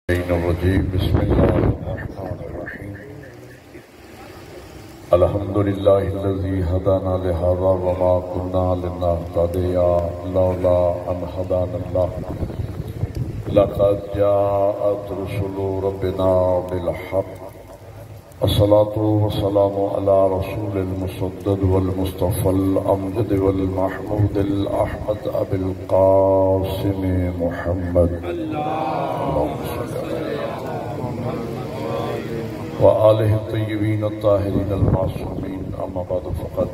بسم الله الرحمن الرحيم الحمد لله الذي هدانا لهذا وما كنا لنهتدي لولا أن هدانا الله لقد جاءت رسل ربنا بالحق الصلاة والسلام على رسول المسدد والمصطفى الأمجد والمحمود الأحمد أبي القاسم محمد اللهم صل وآله الطيبين الطاهرين المعصومين أما بعد فقد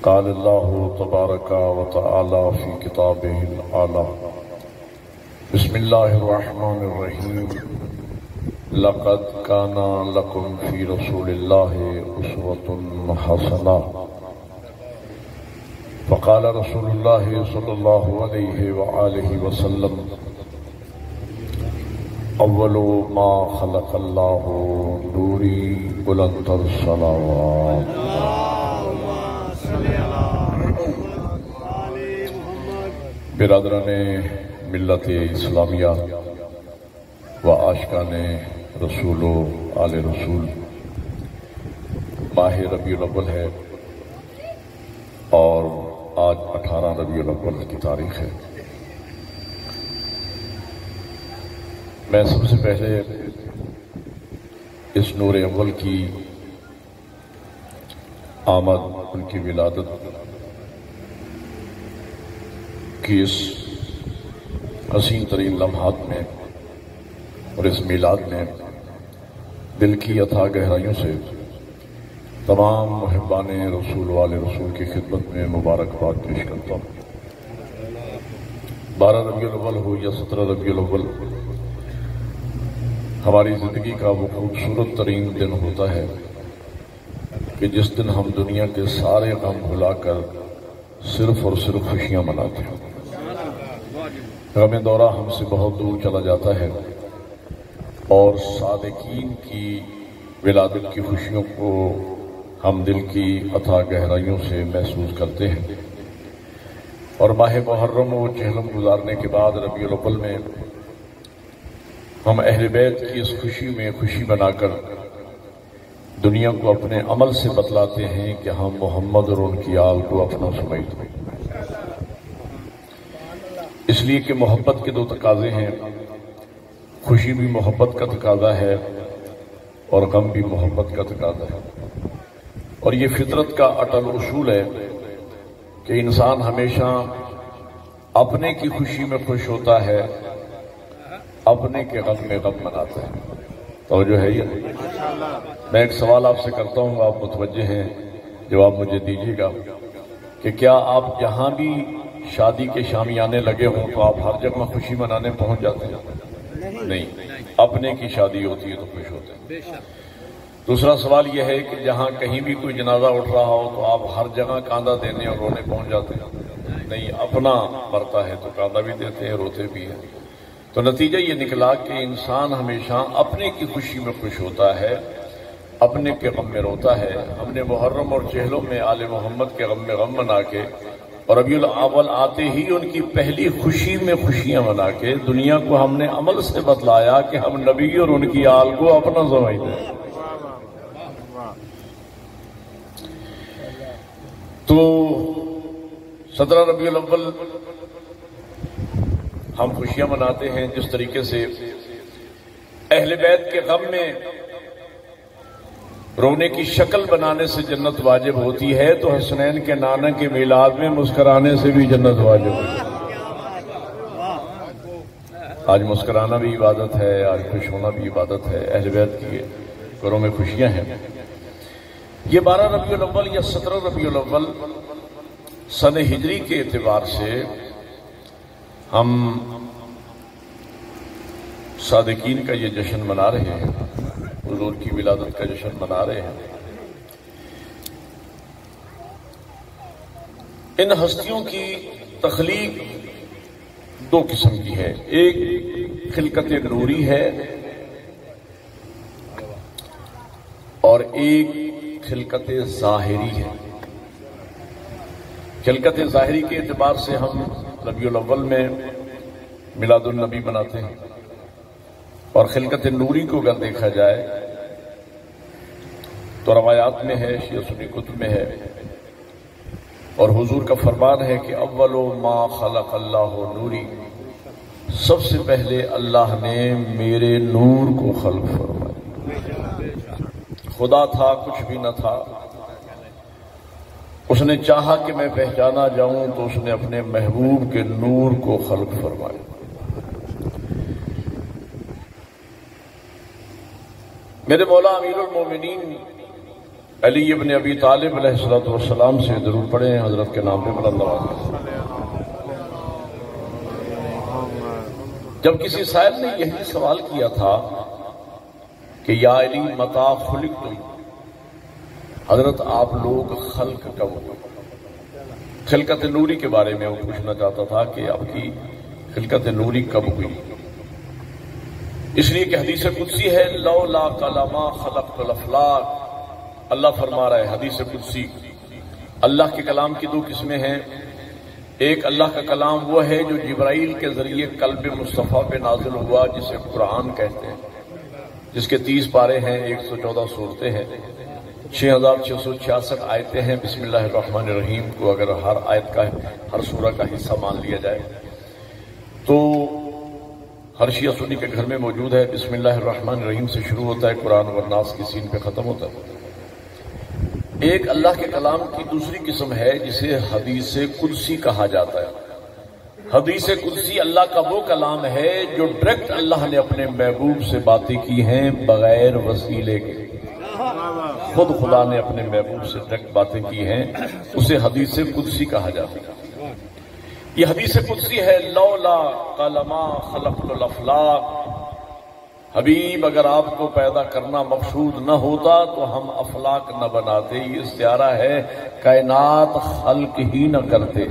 قال الله تبارك وتعالى في كتابه الأعلى بسم الله الرحمن الرحيم لقد كان لكم في رسول الله أسوة حسنة فقال رسول الله صلى الله عليه وآله وسلم اول ما خلق اللہ نوری بلند الصلوات برادران ملت اسلامیہ و عاشقان رسول و آل رسول، ماہ ربیع الاول ہے اور آج 18 ربیع الاول کی تاریخ ہے۔ میں سب سے پہلے اس نور اول کی آمد، ان کی ولادت کی اس حسین ترین لمحات میں اور اس میلاد میں دل کی اتھاہ گہرائیوں سے تمام محبان رسول والے رسول کی خدمت میں مبارکباد پیش کرتا ہوں۔ 12 ربیع الاول ہو یا 17 ربیع الاول، ہماری زندگی کا وہ خوبصورت ترین دن ہوتا ہے کہ جس دن ہم دنیا کے سارے غم بھلا کر صرف اور صرف خوشیاں مناتے ہیں۔ غم دورہ ہم سے بہت دور چلا جاتا ہے اور صادقین کی ولادت کی خوشیوں کو ہم دل کی اتھاہ گہرائیوں سے محسوس کرتے ہیں۔ اور ماہ محرم و چہلم گزارنے کے بعد ربیع الاول میں ہم اہل بیت کی اس خوشی میں خوشی بنا کر دنیا کو اپنے عمل سے بتلاتے ہیں کہ ہم محمد اور ان کی آل کو اپنا سمجھتے ہیں۔ اس لیے کہ محبت کے 2 تقاضے ہیں، خوشی بھی محبت کا تقاضا ہے اور غم بھی محبت کا تقاضا ہے۔ اور یہ فطرت کا اٹل اصول ہے کہ انسان ہمیشہ اپنے کی خوشی میں خوش ہوتا ہے، اپنے کے غم میں غم مناتا ہے۔ توجہ ہے یہ؟ میں ایک سوال آپ سے کرتا ہوں، آپ متوجہ ہیں، جواب مجھے دیجیے گا کہ کیا آپ جہاں بھی شادی کے شامیانے لگے ہوں تو آپ ہر جگہ خوشی منانے پہنچ جاتے ہیں؟ نہیں، اپنے کی شادی ہوتی ہے تو خوش ہوتے ہیں۔ دوسرا سوال یہ ہے کہ جہاں کہیں بھی کوئی جنازہ اٹھ رہا ہو تو آپ ہر جگہ کاندھا دینے اور رونے پہنچ جاتے ہیں؟ نہیں، اپنا مرتا ہے تو کاندھا بھی دیتے ہیں، روتے بھی ہیں۔ تو نتیجہ یہ نکلا کہ انسان ہمیشہ اپنے کی خوشی میں خوش ہوتا ہے، اپنے کے غم میں روتا ہے۔ ہم نے محرم اور چہلوں میں آل محمد کے غم میں غم منا کے اور ربیع الاول آتے ہی ان کی پہلی خوشی میں خوشیاں منا کے دنیا کو ہم نے عمل سے بتلایا کہ ہم نبی اور ان کی آل کو اپنا سمجھتے ہیں۔ تو 17 ربیع الاول ہم خوشیاں مناتے ہیں جس طریقے سے اہل بیت کے غم میں رونے کی شکل بنانے سے جنت واجب ہوتی ہے، تو حسنین کے نانا کے میلاد میں مسکرانے سے بھی جنت واجب ہوتی ہے۔ آج مسکرانا بھی عبادت ہے، آج خوش ہونا بھی عبادت ہے، اہل بیت کی گھروں میں خوشیاں ہیں۔ یہ 12 ربیع الاول یا 17 ربیع الاول سن ہجری کے اعتبار سے ہم صادقین کا یہ جشن منا رہے ہیں، حضور کی ولادت کا جشن منا رہے ہیں۔ ان ہستیوں کی تخلیق 2 قسم کی ہے، ایک خلقت نوری ہے اور ایک خلقت ظاہری ہے۔ خلقت ظاہری کے اعتبار سے ہم ربیع الاول میں میلاد النبی مناتے ہیں، اور خلقت نوری کو اگر دیکھا جائے تو روایات میں ہے، شیعہ سنی کتب میں ہے، اور حضور کا فرمان ہے کہ اول ما خلق اللہ نوری، سب سے پہلے اللہ نے میرے نور کو خلق فرمایا۔ خدا تھا، کچھ بھی نہ تھا، اس نے چاہا کہ میں پہچانا جاؤں تو اس نے اپنے محبوب کے نور کو خلق فرمایا۔ میرے مولا امیر المومنین علی ابن ابی طالب علیہ السلام سے درود پڑھیں حضرت کے نام پہ بلند آواز۔ جب کسی سائل نے یہی سوال کیا تھا کہ یا علی متی خلقتم، حضرت آپ لوگ خلق کب ہوئے؟ خلقت نوری کے بارے میں وہ پوچھنا چاہتا تھا کہ آپ کی خلقت نوری کب ہوئی، اس لیے کہ حدیث قدسی ہے لولا کلما خلقت الافلاک، اللہ فرما رہا ہے حدیث قدسی۔ اللہ کے کلام کی دو قسمیں ہیں، ایک اللہ کا کلام وہ ہے جو جبرائیل کے ذریعے قلب مصطفیٰ پہ نازل ہوا، جسے قرآن کہتے ہیں، جس کے 30 پارے ہیں، 114 سورتیں ہیں، 6666 آیتیں ہیں۔ بسم اللہ الرحمن الرحیم کو اگر ہر آیت کا، ہر سورہ کا حصہ مان لیا جائے تو ہر شیعہ سنی کے گھر میں موجود ہے۔ بسم اللہ الرحمن الرحیم سے شروع ہوتا ہے، قرآن والناس کی سین پہ ختم ہوتا ہے۔ ایک اللہ کے کلام کی دوسری قسم ہے جسے حدیث قدسی کہا جاتا ہے۔ حدیث قدسی اللہ کا وہ کلام ہے جو ڈائریکٹ اللہ نے اپنے محبوب سے باتیں کی ہیں بغیر وسیلے کے، خود خدا نے اپنے محبوب سے ڈائریکٹ باتیں کی ہیں، اسے حدیث قدسی کہا جاتا ہے۔ یہ حدیث قدسی ہے لولا کلما خلقت الافلاک، حبیب اگر آپ کو پیدا کرنا مقصود نہ ہوتا تو ہم افلاک نہ بناتے، یہ استعارہ ہے کائنات خلق ہی نہ کرتے۔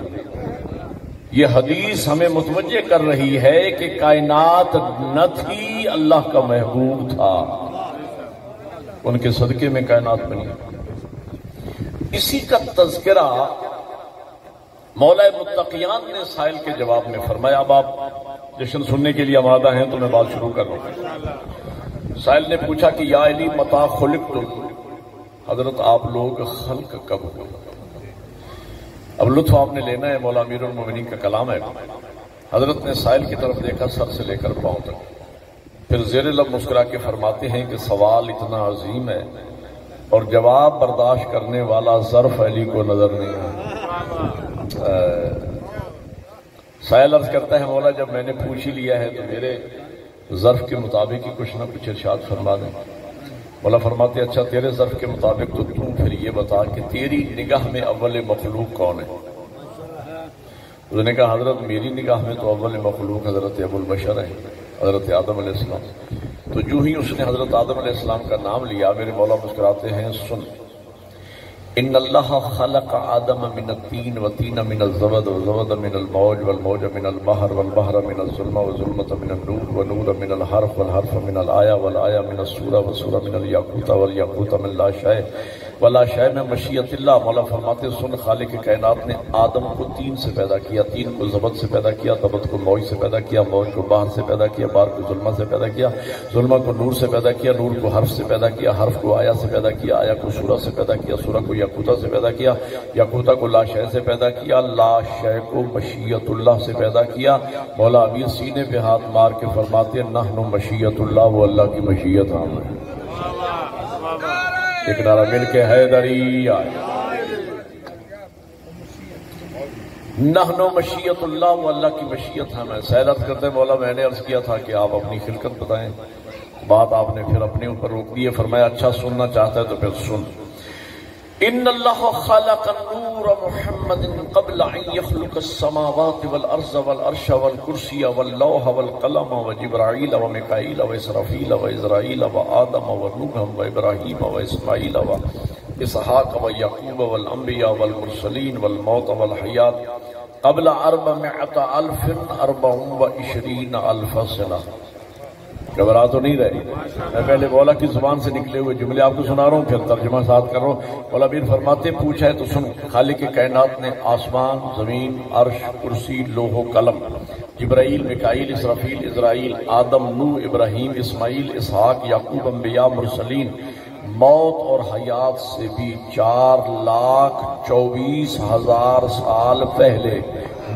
یہ حدیث ہمیں متوجہ کر رہی ہے کہ کائنات نہ تھی، اللہ کا محبوب تھا، ان کے صدقے میں کائنات بنی۔ اسی کا تذکرہ مولا متقیان نے سائل کے جواب میں فرمایا۔ اب آپ جشن سننے کے لیے آمادہ ہیں تو میں بات شروع کر رہا ہوں۔ سائل نے پوچھا کہ یا علی متی خلقتم، حضرت آپ لوگ خلق کب ہوئے؟ اب لطف آپ نے لینا ہے، مولا امیر المومنین کا کلام ہے۔ حضرت نے سائل کی طرف دیکھا سر سے لے کر پاؤں تک، پھر زیر لب مسکرا کے فرماتے ہیں کہ سوال اتنا عظیم ہے اور جواب برداشت کرنے والا ظرف علی کو نظر نہیں ہے۔ سائل عرض کرتا ہے مولا جب میں نے پوچھ ہی لیا ہے تو میرے ظرف کے مطابق ہی کچھ نہ کچھ ارشاد فرما دیں۔ مولا فرماتے اچھا تیرے ظرف کے مطابق تو تم پھر یہ بتا کہ تیری نگاہ میں اول مخلوق کون ہے؟ اس نے کہا حضرت میری نگاہ میں تو اول مخلوق حضرت ابو البشر ہے، حضرت آدم علیہ السلام۔ تو جو ہی اس نے حضرت آدم علیہ السلام کا نام لیا میرے مولا مسکراتے ہیں سن، ان اللہ خلق آدم من الطین وطین من الزبد وزبد من الموج والموج من البحر والبحر من الظلمة والظلمة من النور ونور من الحرف والحرف من الآية والآية من السورة والسورة من الياقوت والياقوت من لا شيء ولا شيء میں مشیت اللہ۔ مولا فرماتے سن خالق کائنات نے آدم کو تین سے پیدا کیا، تین کو زبد سے پیدا کیا، زبد کو موج سے پیدا کیا، موج کو باہر سے پیدا کیا، باہر کو ظلمہ سے پیدا کیا، ظلمہ کو نور سے پیدا کیا، نور کو حرف سے پیدا کیا، حرف کو آیا سے پیدا کیا، آیا کو سورہ سے پیدا کیا، سورہ کو یاقوتہ سے پیدا کیا، یاقوتہ کو لا شے سے پیدا کیا، لا شے کو مشیت اللہ سے پیدا کیا۔ مولا امیر سینے پہ ہاتھ مار کے فرماتے نحن مشیت اللہ، وہ اللہ کی مشیت ہم ہے۔ ایک نعرہ مل کے حیدری آئے، نحن مشیت اللہ، وہ اللہ کی مشیت ہم ہے۔ سیرت کرتے مولا میں نے عرض کیا تھا کہ آپ اپنی خلقت بتائیں، بات آپ نے پھر اپنے اوپر روک دی ہے، فرمایا اچھا سننا چاہتا ہے تو پھر سن۔ ان اللہ خلق النور محمد قبل ان يخلق السماوات والارض والعرش والکرسی واللوح والقلم وجبرائیل ومیکائیل واسرافیل واسرائیل وآدم ونوح وابراہیم واسماعیل واسحاق ویعقوب والانبیاء والمرسلین والموت والحیات قبل 424,000 سنہ۔ گھبرا تو نہیں رہے، میں پہلے مولا کی زبان سے نکلے ہوئے جملے آپ کو سنا رہا ہوں، پھر ترجمہ ساتھ کر رہا ہوں۔ مولا میر فرماتے پوچھا ہے تو سن، خالق کائنات نے آسمان، زمین، عرش، کرسی، لوح و قلم جبرائیل، میکائیل، اسرافیل، اسرائیل، آدم، نوح، ابراہیم، اسماعیل، اسحاق، یعقوب، انبیاء، مرسلین، موت اور حیات سے بھی 4,24,000 سال پہلے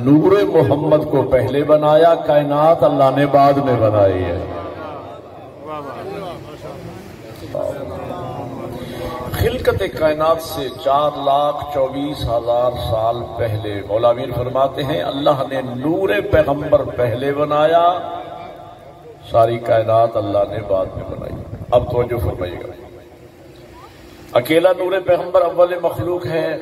نور محمد کو پہلے بنایا، کائنات اللہ نے بعد میں بنائی ہے۔ خلقت کائنات سے 4,24,000 سال پہلے مولا امیر فرماتے ہیں اللہ نے نور پیغمبر پہلے بنایا، ساری کائنات اللہ نے بعد میں بنائی۔ اب توجہ فرمائیے گا، اکیلا نور پیغمبر اول مخلوق ہے؟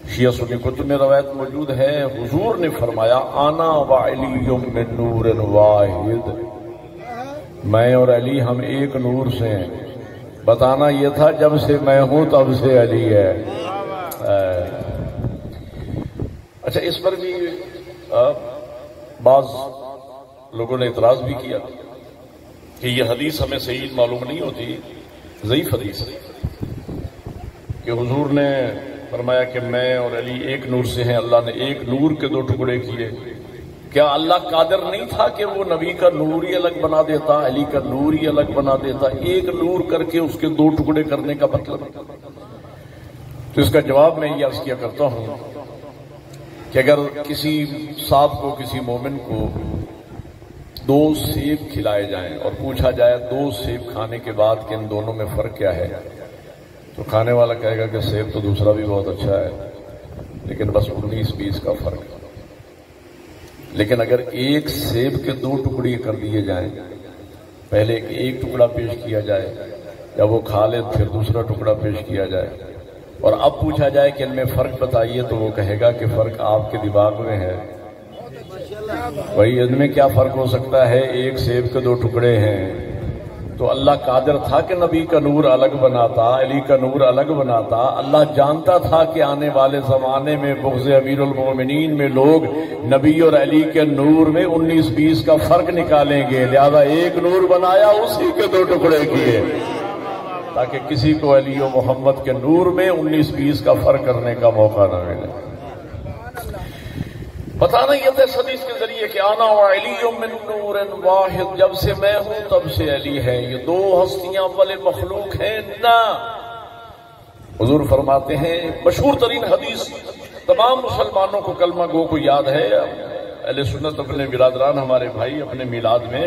شیعہ سنی کتب میں روایت موجود ہے، حضور نے فرمایا انا وعلی من نور واحد، میں اور علی ہم ایک نور سے ہیں۔ بتانا یہ تھا جب سے میں ہوں تب سے علی ہے۔ اچھا، اس پر بھی بعض لوگوں نے اعتراض بھی کیا کہ یہ حدیث ہمیں صحیح معلوم نہیں ہوتی، ضعیف حدیث ہے کہ حضور نے فرمایا کہ میں اور علی ایک نور سے ہیں، اللہ نے ایک نور کے 2 ٹکڑے کیے۔ کیا اللہ قادر نہیں تھا کہ وہ نبی کا نور ہی الگ بنا دیتا، علی کا نور ہی الگ بنا دیتا؟ ایک نور کر کے اس کے 2 ٹکڑے کرنے کا مطلب؟ تو اس کا جواب میں یہ عرض کیا کرتا ہوں کہ اگر کسی صاحب کو، کسی مومن کو 2 سیب کھلائے جائیں اور پوچھا جائے 2 سیب کھانے کے بعد کہ ان دونوں میں فرق کیا ہے، تو کھانے والا کہے گا کہ سیب تو دوسرا بھی بہت اچھا ہے لیکن بس 19-20 کا فرق ہے۔ لیکن اگر ایک سیب کے 2 ٹکڑے کر دیے جائیں، پہلے ایک ٹکڑا پیش کیا جائے، یا وہ کھا لے پھر دوسرا ٹکڑا پیش کیا جائے، اور اب پوچھا جائے کہ ان میں فرق بتائیے، تو وہ کہے گا کہ فرق آپ کے دماغ میں ہے۔ بھائی ان میں کیا فرق ہو سکتا ہے؟ ایک سیب کے 2 ٹکڑے ہیں۔ تو اللہ قادر تھا کہ نبی کا نور الگ بناتا، علی کا نور الگ بناتا؟ اللہ جانتا تھا کہ آنے والے زمانے میں بغض امیر المومنین میں لوگ نبی اور علی کے نور میں 19-20 کا فرق نکالیں گے، لہذا ایک نور بنایا، اسی کے 2 ٹکڑے کیے تاکہ کسی کو علی و محمد کے نور میں 19-20 کا فرق کرنے کا موقع نہ ملے۔ بتانا یہ تھا اس حدیث کے ذریعے کہ انا وعلی من نور واحد، جب سے میں ہوں تب سے علی ہے، یہ 2 ہستیاں اول مخلوق ہیں نہ۔ حضور فرماتے ہیں، مشہور ترین حدیث تمام مسلمانوں کو، کلمہ گو کو یاد ہے، اہل سنت اپنے برادران ہمارے بھائی اپنے میلاد میں،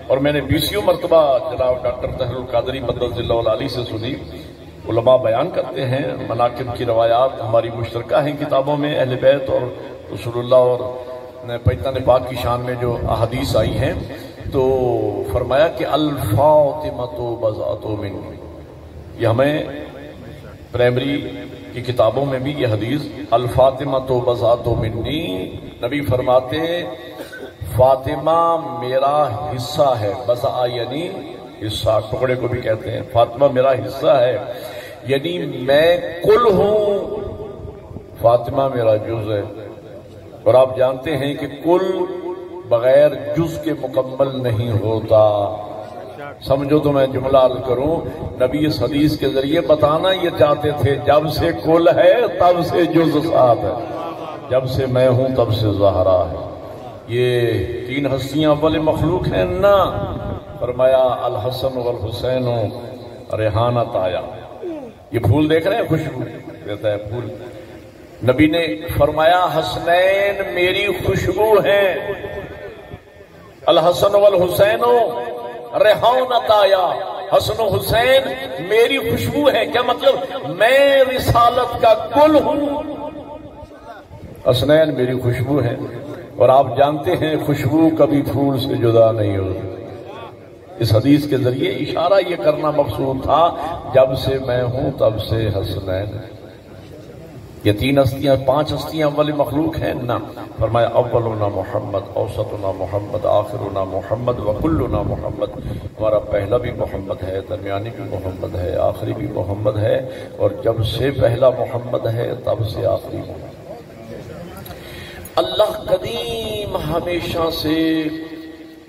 اور میں نے 20 مرتبہ جناب ڈاکٹر طاہر القادری مدد اللہ العلی سے سنی، علماء بیان کرتے ہیں، مناقب کی روایات ہماری مشترکہ ہیں کتابوں میں، اہل بیت اور رسول اللہ اور پیغمبر پاک کی شان میں جو احادیث آئی ہیں، تو فرمایا کہ الفاطمۃ بضعۃ منی، یہ ہمیں پرائمری کی کتابوں میں بھی یہ حدیث الفاطمۃ بضعۃ منی، نبی فرماتے فاطمہ میرا حصہ ہے، بضع یعنی حصہ، ٹکڑے کو بھی کہتے ہیں، فاطمہ میرا حصہ ہے یعنی میں کل ہوں، فاطمہ میرا جز ہے۔ اور آپ جانتے ہیں کہ کل بغیر جز کے مکمل نہیں ہوتا۔ سمجھو تو میں جملہ عرض کروں، نبی اس حدیث کے ذریعے بتانا یہ چاہتے تھے جب سے کل ہے تب سے جز ساتھ ہے، جب سے میں ہوں تب سے زہرا ہے۔ یہ 3 ہستیاں اول مخلوق ہیں نہ۔ فرمایا الحسن والحسین ریحانۃ آیا، یہ پھول دیکھ رہے ہیں، خوشبو دیتا ہے پھول، نبی نے فرمایا حسنین میری خوشبو ہیں، الحسن والحسین ریحانۃ آیا، حسن و حسین میری خوشبو ہے، کیا مطلب؟ میں رسالت کا گل ہوں، حسنین میری خوشبو ہے، اور آپ جانتے ہیں خوشبو کبھی پھول سے جدا نہیں ہوتی۔ اس حدیث کے ذریعے اشارہ یہ کرنا مقصود تھا جب سے میں ہوں تب سے حسنین۔ یہ 3 ہستیاں 5 ہستیاں اول مخلوق ہیں نہ۔ فرمایا اولنا محمد، اوسطنا محمد، آخرنا محمد وکلنا محمد، ہمارا پہلا بھی محمد ہے، درمیانی بھی محمد ہے، آخری بھی محمد ہے، اور جب سے پہلا محمد ہے تب سے آخری محمد۔ اللہ قدیم ہمیشہ سے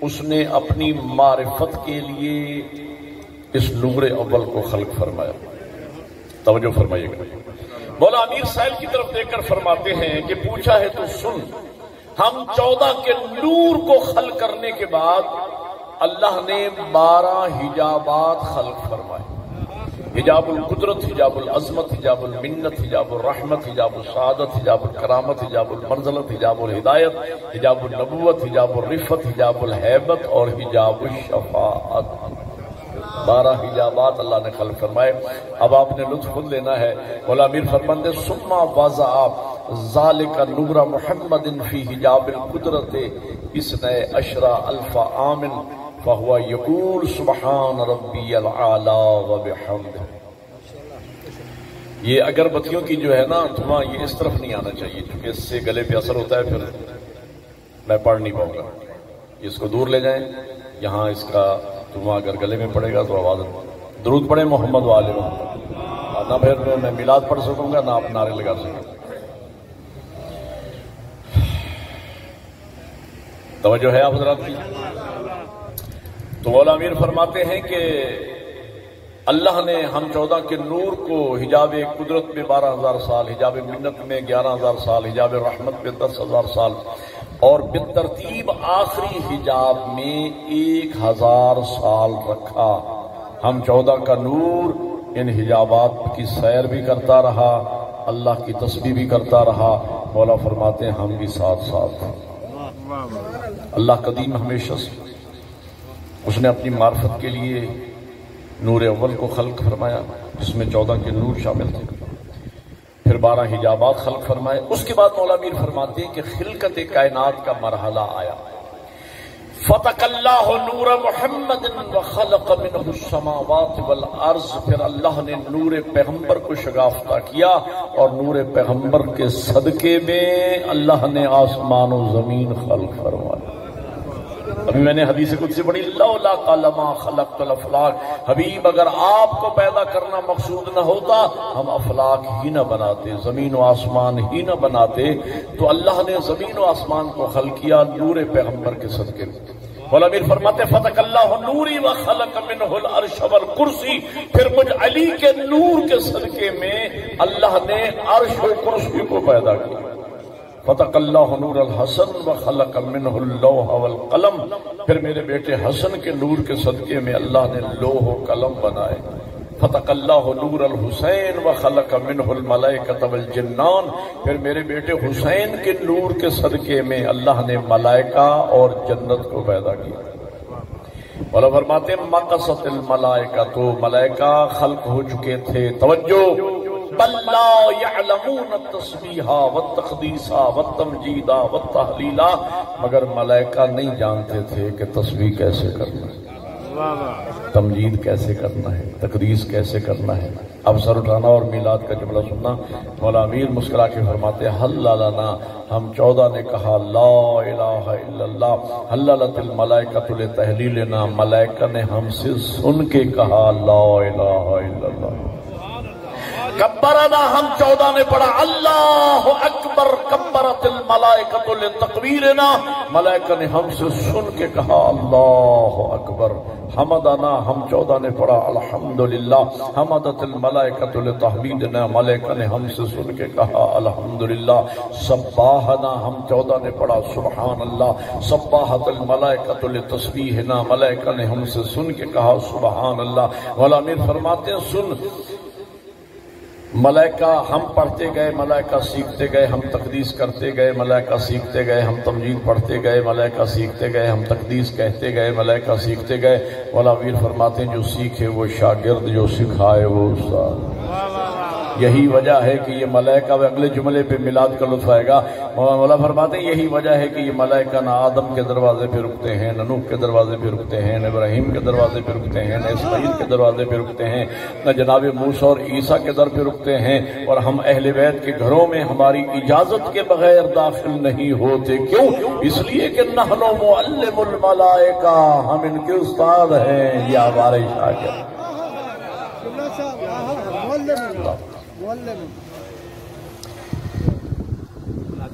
اس نے اپنی معرفت کے لیے اس نور اول کو خلق فرمایا۔ توجہ فرمائیے گا، مولا امیر سائل کی طرف دیکھ کر فرماتے ہیں کہ پوچھا ہے تو سن، ہم 14 کے نور کو خلق کرنے کے بعد اللہ نے 12 حجابات خلق فرمائے. حجاب القدرت، حجاب العظمت، حجاب المنت، حجاب الرحمت، حجاب السعادت، حجاب الکرامت، حجاب المنزلت، حجاب الہدایت، حجاب النبوت، حجاب الرفت، حجاب الہیبت اور حجاب الشفاعت. 12 حجابات اللہ نے خلق فرمائے. اب آپ نے لطف خود لینا ہے. مولا امیر فرماتے ثم وضع ذالک نور محمد فی حجاب القدرت 12,000 عام فہو یقول سبحان ربی العالی وبحمدہ. یہ اگربتیوں کی جو ہے نا دھواں یہ اس طرف نہیں آنا چاہیے کیونکہ اس سے گلے پہ اثر ہوتا ہے، پھر میں پڑھ نہیں پاؤں گا. اس کو دور لے جائیں. یہاں اس کا دھواں اگر گلے میں پڑے گا تو آواز. درود پڑھیں محمد والے محمد. نہ پھر میں میلاد پڑھ سکوں گا نہ آپ نعرے لگا سکیں. توجہ ہے آپ حضرات کی؟ تو مولا امیر فرماتے ہیں کہ اللہ نے ہم 14 کے نور کو حجاب قدرت میں 12,000 سال، حجاب منت میں 11,000 سال، حجاب رحمت میں 10,000 سال اور بالترتیب آخری حجاب میں 1,000 سال رکھا. ہم 14 کا نور ان حجابات کی سیر بھی کرتا رہا، اللہ کی تسبیح بھی کرتا رہا. مولا فرماتے ہیں ہم بھی ساتھ ساتھ. اللہ قدیم ہمیشہ سے اس نے اپنی معرفت کے لیے نور اول کو خلق فرمایا جس میں 14 کے نور شامل تھے. پھر 12 حجابات خلق فرمائے. اس کے بعد مولا امیر فرماتے ہیں کہ خلقت کائنات کا مرحلہ آیا. فتق اللہ نور محمد وخلق منہ السماوات والارض. پھر اللہ نے نور پیغمبر کو شگافتہ کیا اور نور پیغمبر کے صدقے میں اللہ نے آسمان و زمین خلق فرمایا. ابھی میں نے حدیث قدسی پڑھی لولا لما خلقت الافلاک. حبیب اگر آپ کو پیدا کرنا مقصود نہ ہوتا ہم افلاک ہی نہ بناتے، زمین و آسمان ہی نہ بناتے. تو اللہ نے زمین و آسمان کو خلق کیا نور پیغمبر کے صدقے. مولا امیر فرماتے فتق اللہ نوری وخلق منہ العرش والکرسی. پھر مجھ علی کے نور کے صدقے میں اللہ نے عرش و کرسی کو پیدا کیا. فتق اللہ نور الحسن وخلق منہ اللوح والقلم. پھر میرے بیٹے حسن کے نور کے صدقے میں اللہ نے لوح و قلم بنائے. فتق اللہ نور الحسین وخلق منہ الملائکۃ والجنان. پھر میرے بیٹے حسین کے نور کے صدقے میں اللہ نے ملائکہ اور جنت کو پیدا کیا. مولا فرماتے مقصت الملائکہ. تو ملائکہ خلق ہو چکے تھے. توجہ بل لا يعلمون التسبیح والتقدیس والتمجید والتحلیل. مگر ملائکہ نہیں جانتے تھے کہ تسبیح کیسے کرنا ہے، تمجید کیسے کرنا ہے، تقدیس کیسے کرنا ہے. اب سر اٹھانا اور میلاد کا جملہ سننا. مولا امیر مسکرا کے فرماتے حل لنا. ہم 14 نے کہا لا الہ الا اللہ. حللت الملائکۃ لتحلیلنا. ملائکہ نے ہم سے سن کے کہا لا الہ الا اللہ. کبرنا. ہم 14 نے پڑھا اللہ اکبر. کبرت الملائکۃ لتکبیرنا. ملائکہ نے ہم سے سن کے کہا اللہ اکبر. حمدنا. ہم 14 نے پڑھا الحمدللہ. حمدت الملائکۃ لتحمیدنا. ملائکہ نے ہم سے سن کے کہا الحمدللہ. سبحنا. ہم 14 نے پڑھا سبحان اللہ. سبحت الملائکۃ لتسبیحنا. ملائکہ نے ہم سے سن کے کہا سبحان اللہ. مولا امیر فرماتے ہیں سن ملائکہ ہم پڑھتے گئے، ملائکہ سیکھتے گئے، ہم تقدیس کرتے گئے، ملائکہ سیکھتے گئے، ہم تمجید پڑھتے گئے، ملائکہ سیکھتے گئے، ہم تقدیس کہتے گئے، ملائکہ سیکھتے گئے. مولا امیر فرماتے ہیں جو سیکھے وہ شاگرد، جو سکھائے وہ استاد. یہی وجہ ہے کہ یہ ملائکہ اگلے جملے پہ میلاد کا لطف آئے گا. مولا فرماتے ہیں یہی وجہ ہے کہ یہ ملائکہ نہ آدم کے دروازے پہ رکتے ہیں، نہ نوح کے دروازے پہ رکتے ہیں، نہ ابراہیم کے دروازے پہ رکتے ہیں، نہ اسماعیل کے دروازے پہ رکتے ہیں، نہ جناب موسیٰ اور عیسیٰ کے در پہ رکتے ہیں. اور ہم اہل بیت کے گھروں میں ہماری اجازت کے بغیر داخل نہیں ہوتے. کیوں؟ اس لیے کہ نحن معلم الملائکہ. ہم ان کے استاد ہیں، یہ ہمارے شاگرد.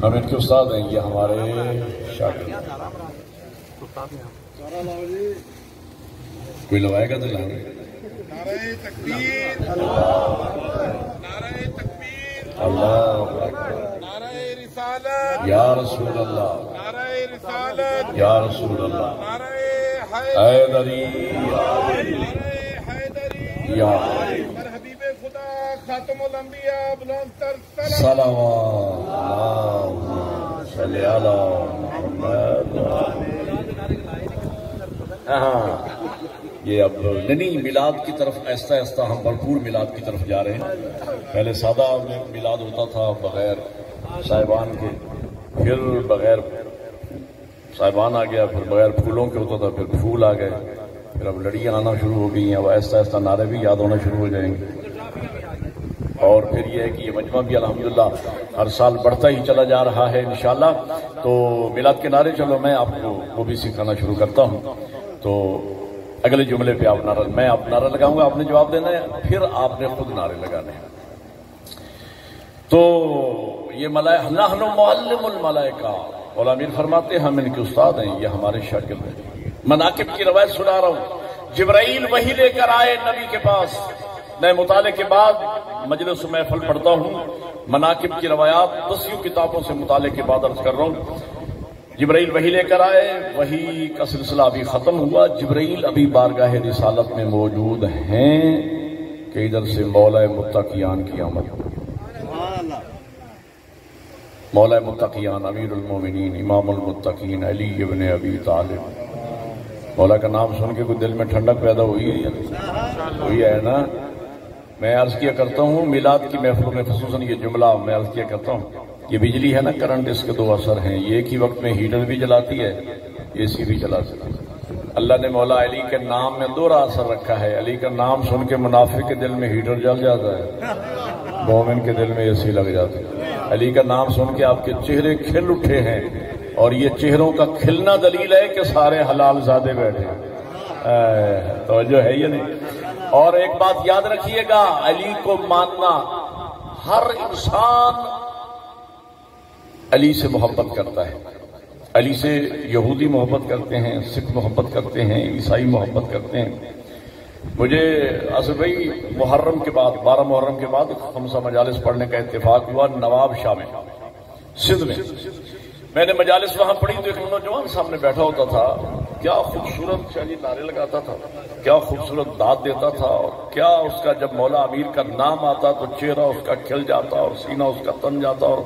ہم ان کے استاد ہیں، یہ ہمارے شاگرد. کوئی لوائے گا تو لائے. نعرہ تکبیر، نعرہ تکبیر، اللہ اکبر، نعرہ رسالت یا رسول اللہ. یا رسول اللہ حیدری یا حبیب خدا خاتم الانبیاء بلند تر صلوات صلی علی محمد۔ ہاں یہ اب نئی میلاد کی طرف آہستہ آہستہ ہم بھرپور میلاد کی طرف جا رہے ہیں۔ پہلے سادہ میلاد ہوتا تھا بغیر صاحبان کے، پھر بغیر صاحبان آ گیا، پھر بغیر پھولوں کے ہوتا تھا، پھر پھول آ گئے، پھر اب لڑیاں آنا شروع ہو گئی ہیں، اب آہستہ آہستہ نعرے بھی یاد ہونا شروع ہو جائیں گے۔ اور پھر یہ ہے کہ یہ مجمع بھی الحمدللہ ہر سال بڑھتا ہی چلا جا رہا ہے انشاءاللہ۔ تو میلاد کے نعرے چلو میں آپ کو وہ بھی سکھانا شروع کرتا ہوں۔ تو اگلے جملے پہ میں آپ نعرہ لگاؤں گا، آپ نے جواب دینا ہے، پھر آپ نے خود نعرے لگانے ہیں۔ تو یہ نحن معلم الملائکہ، مولا امیر فرماتے ہیں ہم ان کے استاد ہیں، یہ ہمارے شاگرد ہیں۔ مناقب کی روایت سنا رہا ہوں، جبرائیل وحی لے کر آئے نبی کے پاس۔ میں مطالعے کے بعد مجلس و محفل پڑھتا ہوں، مناقب کی روایات 10 کتابوں سے مطالعے کے بعد عرض کر رہا ہوں۔ جبرائیل وحی لے کر آئے، وحی کا سلسلہ ابھی ختم ہوا، جبرائیل ابھی بارگاہ رسالت میں موجود ہیں کہ ادھر سے مولا متقیان کی آمد۔ مولا متقیان امیر المومنین امام المتقین علی ابن ابی طالب۔ مولا کا نام سن کے کوئی دل میں ٹھنڈک پیدا ہوئی ہے یا ہوئی ہے نا؟ میں عرض کیا کرتا ہوں میلاد کی محفلوں میں خصوصاً یہ جملہ میں عرض کیا کرتا ہوں، یہ بجلی ہے نا کرنٹ، اس کے 2 اثر ہیں، یہ ایک ہی وقت میں ہیٹر بھی جلاتی ہے، اے سی بھی چلاتی ہے۔ اللہ نے مولا علی کے نام میں 2 اثر رکھا ہے، علی کا نام سن کے منافق کے دل میں ہیٹر جل جاتا ہے، مومن کے دل میں اے سی لگ جاتی ہے۔ علی کا نام سن کے آپ کے چہرے کھل اٹھے ہیں، اور یہ چہروں کا کھلنا دلیل ہے کہ سارے حلال زادے بیٹھے ہیں۔ توجہ ہے یہ نہیں؟ اور ایک بات یاد رکھیے گا، علی کو ماننا، ہر انسان علی سے محبت کرتا ہے۔ علی سے یہودی محبت کرتے ہیں، سکھ محبت کرتے ہیں، عیسائی محبت کرتے ہیں۔ مجھے اصل بھائی محرم کے بعد 12 محرم کے بعد 5 مجالس پڑھنے کا اتفاق ہوا نواب شاہ میں، سندھ میں۔ میں نے مجالس وہاں پڑھی تو ایک نوجوان سامنے بیٹھا ہوتا تھا، کیا خوبصورت شاہی نعرے لگاتا تھا، کیا خوبصورت داد دیتا تھا، اور کیا اس کا جب مولا امیر کا نام آتا تو چہرہ اس کا کھل جاتا اور سینہ اس کا تن جاتا، اور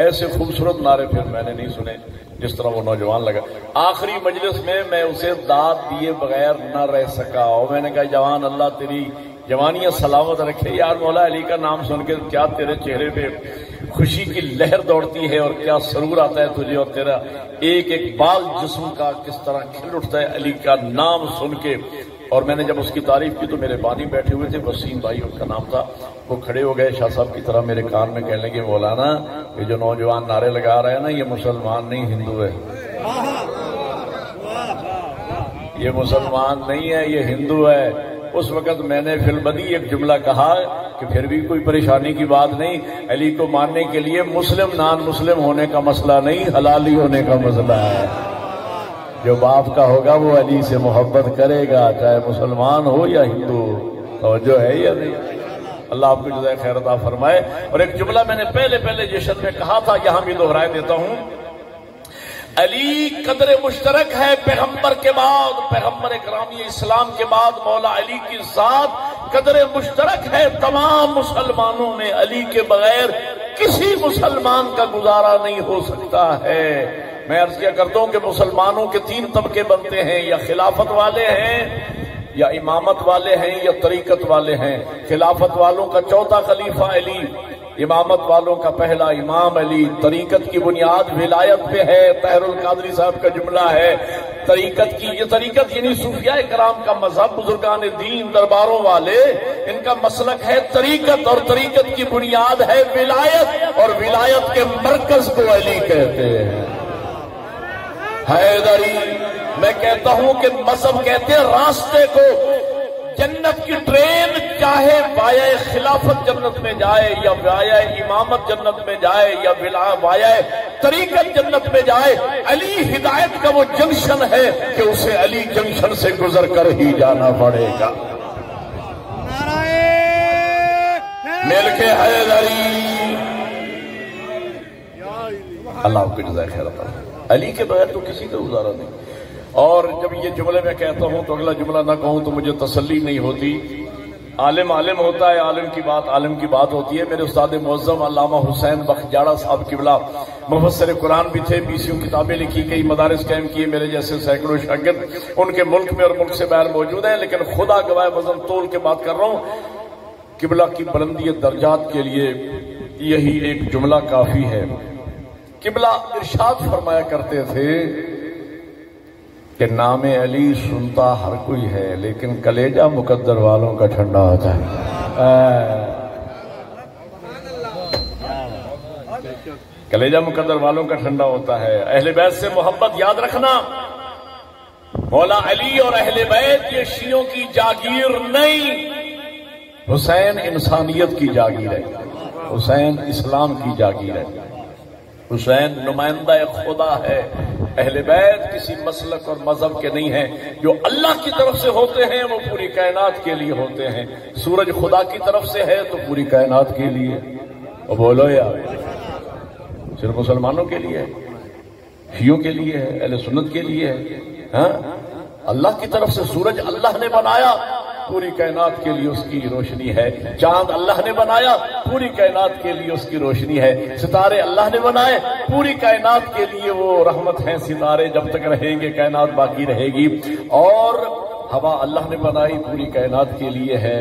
ایسے خوبصورت نعرے پھر میں نے نہیں سنے جس طرح وہ نوجوان لگا۔ آخری مجلس میں میں اسے داد دیے بغیر نہ رہ سکا، اور میں نے کہا جوان اللہ تیری جوانیاں سلامت رکھے یار، مولا علی کا نام سن کے کیا تیرے چہرے پہ خوشی کی لہر دوڑتی ہے، اور کیا سرور آتا ہے تجھے، اور تیرا ایک ایک بال جسم کا کس طرح کھل اٹھتا ہے علی کا نام سن کے۔ اور میں نے جب اس کی تعریف کی تو میرے بانی بیٹھے ہوئے تھے، وسیم بھائی ان کا نام تھا، وہ کھڑے ہو گئے شاہ صاحب کی طرح میرے کان میں کہنے لگے مولانا یہ جو نوجوان نعرے لگا رہے ہیں نا، یہ مسلمان نہیں ہندو ہے، یہ مسلمان نہیں ہے، یہ ہندو ہے۔ اس وقت میں نے فی البدی ایک جملہ کہا کہ پھر بھی کوئی پریشانی کی بات نہیں، علی کو ماننے کے لیے مسلم نان مسلم ہونے کا مسئلہ نہیں، حلالی ہونے کا مسئلہ ہے۔ جو باپ کا ہوگا وہ علی سے محبت کرے گا، چاہے مسلمان ہو یا ہندو۔ توجہ ہے یا نہیں؟ اللہ آپ کو جزائے خیر عطا فرمائے۔ اور ایک جملہ میں نے پہلے جشن میں کہا تھا، یہاں بھی دہرائے دیتا ہوں، علی قدر مشترک ہے پیغمبر کے بعد، پیغمبر اکرامی اسلام کے بعد مولا علی کی ذات قدر مشترک ہے تمام مسلمانوں میں، علی کے بغیر کسی مسلمان کا گزارا نہیں ہو سکتا ہے۔ میں عرض کیا کرتا ہوں کہ مسلمانوں کے 3 طبقے بنتے ہیں، یا خلافت والے ہیں، یا امامت والے ہیں، یا طریقت والے ہیں۔ خلافت والوں کا 4تھا خلیفہ علی، امامت والوں کا پہلا امام علی، طریقت کی بنیاد ولایت پہ ہے، طاہر القادری صاحب کا جملہ ہے۔ طریقت کی یہ طریقت یعنی صوفیاء کرام کا مذہب، بزرگان دین درباروں والے، ان کا مسلک ہے طریقت، اور طریقت کی بنیاد ہے ولایت، اور ولایت کے مرکز کو علی کہتے ہیں، حیدری۔ میں کہتا ہوں کہ مذہب کہتے ہیں راستے کو، جنت کی ٹرین چاہے وائے خلافت جنت میں جائے، یا وائے امامت جنت میں جائے، یا وائے طریقت جنت میں جائے، علی ہدایت کا وہ جنکشن ہے کہ اسے علی جنکشن سے گزر کر ہی جانا پڑے گا۔ مل کے حیدری، اللہ آپ کو جزائے خیر عطا فرمائے۔ علی کے بغیر تو کسی کا گزارا نہیں. اور جب یہ جملے میں کہتا ہوں تو اگلا جملہ نہ کہوں تو مجھے تسلی نہیں ہوتی. عالم عالم ہوتا ہے، عالم کی بات عالم کی بات ہوتی ہے. میرے استاد معظم علامہ حسین بخجاڑا صاحب قبلہ مفسر قرآن بھی تھے، 20 کتابیں لکھی گئی، مدارس قائم کیے، میرے جیسے سینکڑوں شاگرد ان کے ملک میں اور ملک سے باہر موجود ہیں. لیکن خدا گواہ وزن تول کے بات کر رہا ہوں، قبلہ کی بلندی درجات کے لیے یہی ایک جملہ کافی ہے. قبلہ ارشاد فرمایا کرتے تھے کہ نام علی سنتا ہر کوئی ہے لیکن کلیجہ مقدر والوں کا ٹھنڈا ہوتا ہے. کلیجہ مقدر والوں کا ٹھنڈا ہوتا ہے. اہل بیت سے محبت یاد رکھنا، مولا علی اور اہل بیت یہ شیعوں کی جاگیر نہیں. حسین انسانیت کی جاگیر ہے، حسین اسلام کی جاگیر ہے، حسین نمائندہ خدا ہے. اہل بیت کسی مسلک اور مذہب کے نہیں ہیں. جو اللہ کی طرف سے ہوتے ہیں وہ پوری کائنات کے لیے ہوتے ہیں. سورج خدا کی طرف سے ہے تو پوری کائنات کے لیے. اور بولو یار، صرف مسلمانوں کے لیے ہے، شیعوں کے لیے ہے، اہل سنت کے لیے ہے؟ ہاں، اللہ کی طرف سے سورج اللہ نے بنایا، پوری کائنات کے لیے اس کی روشنی ہے. چاند اللہ نے بنایا، پوری کائنات کے لیے اس کی روشنی ہے. ستارے اللہ نے بنائے، پوری کائنات کے لیے وہ رحمت ہیں. ستارے جب تک رہیں گے کائنات باقی رہے گی. اور ہوا اللہ نے بنائی، پوری کائنات کے لیے ہے.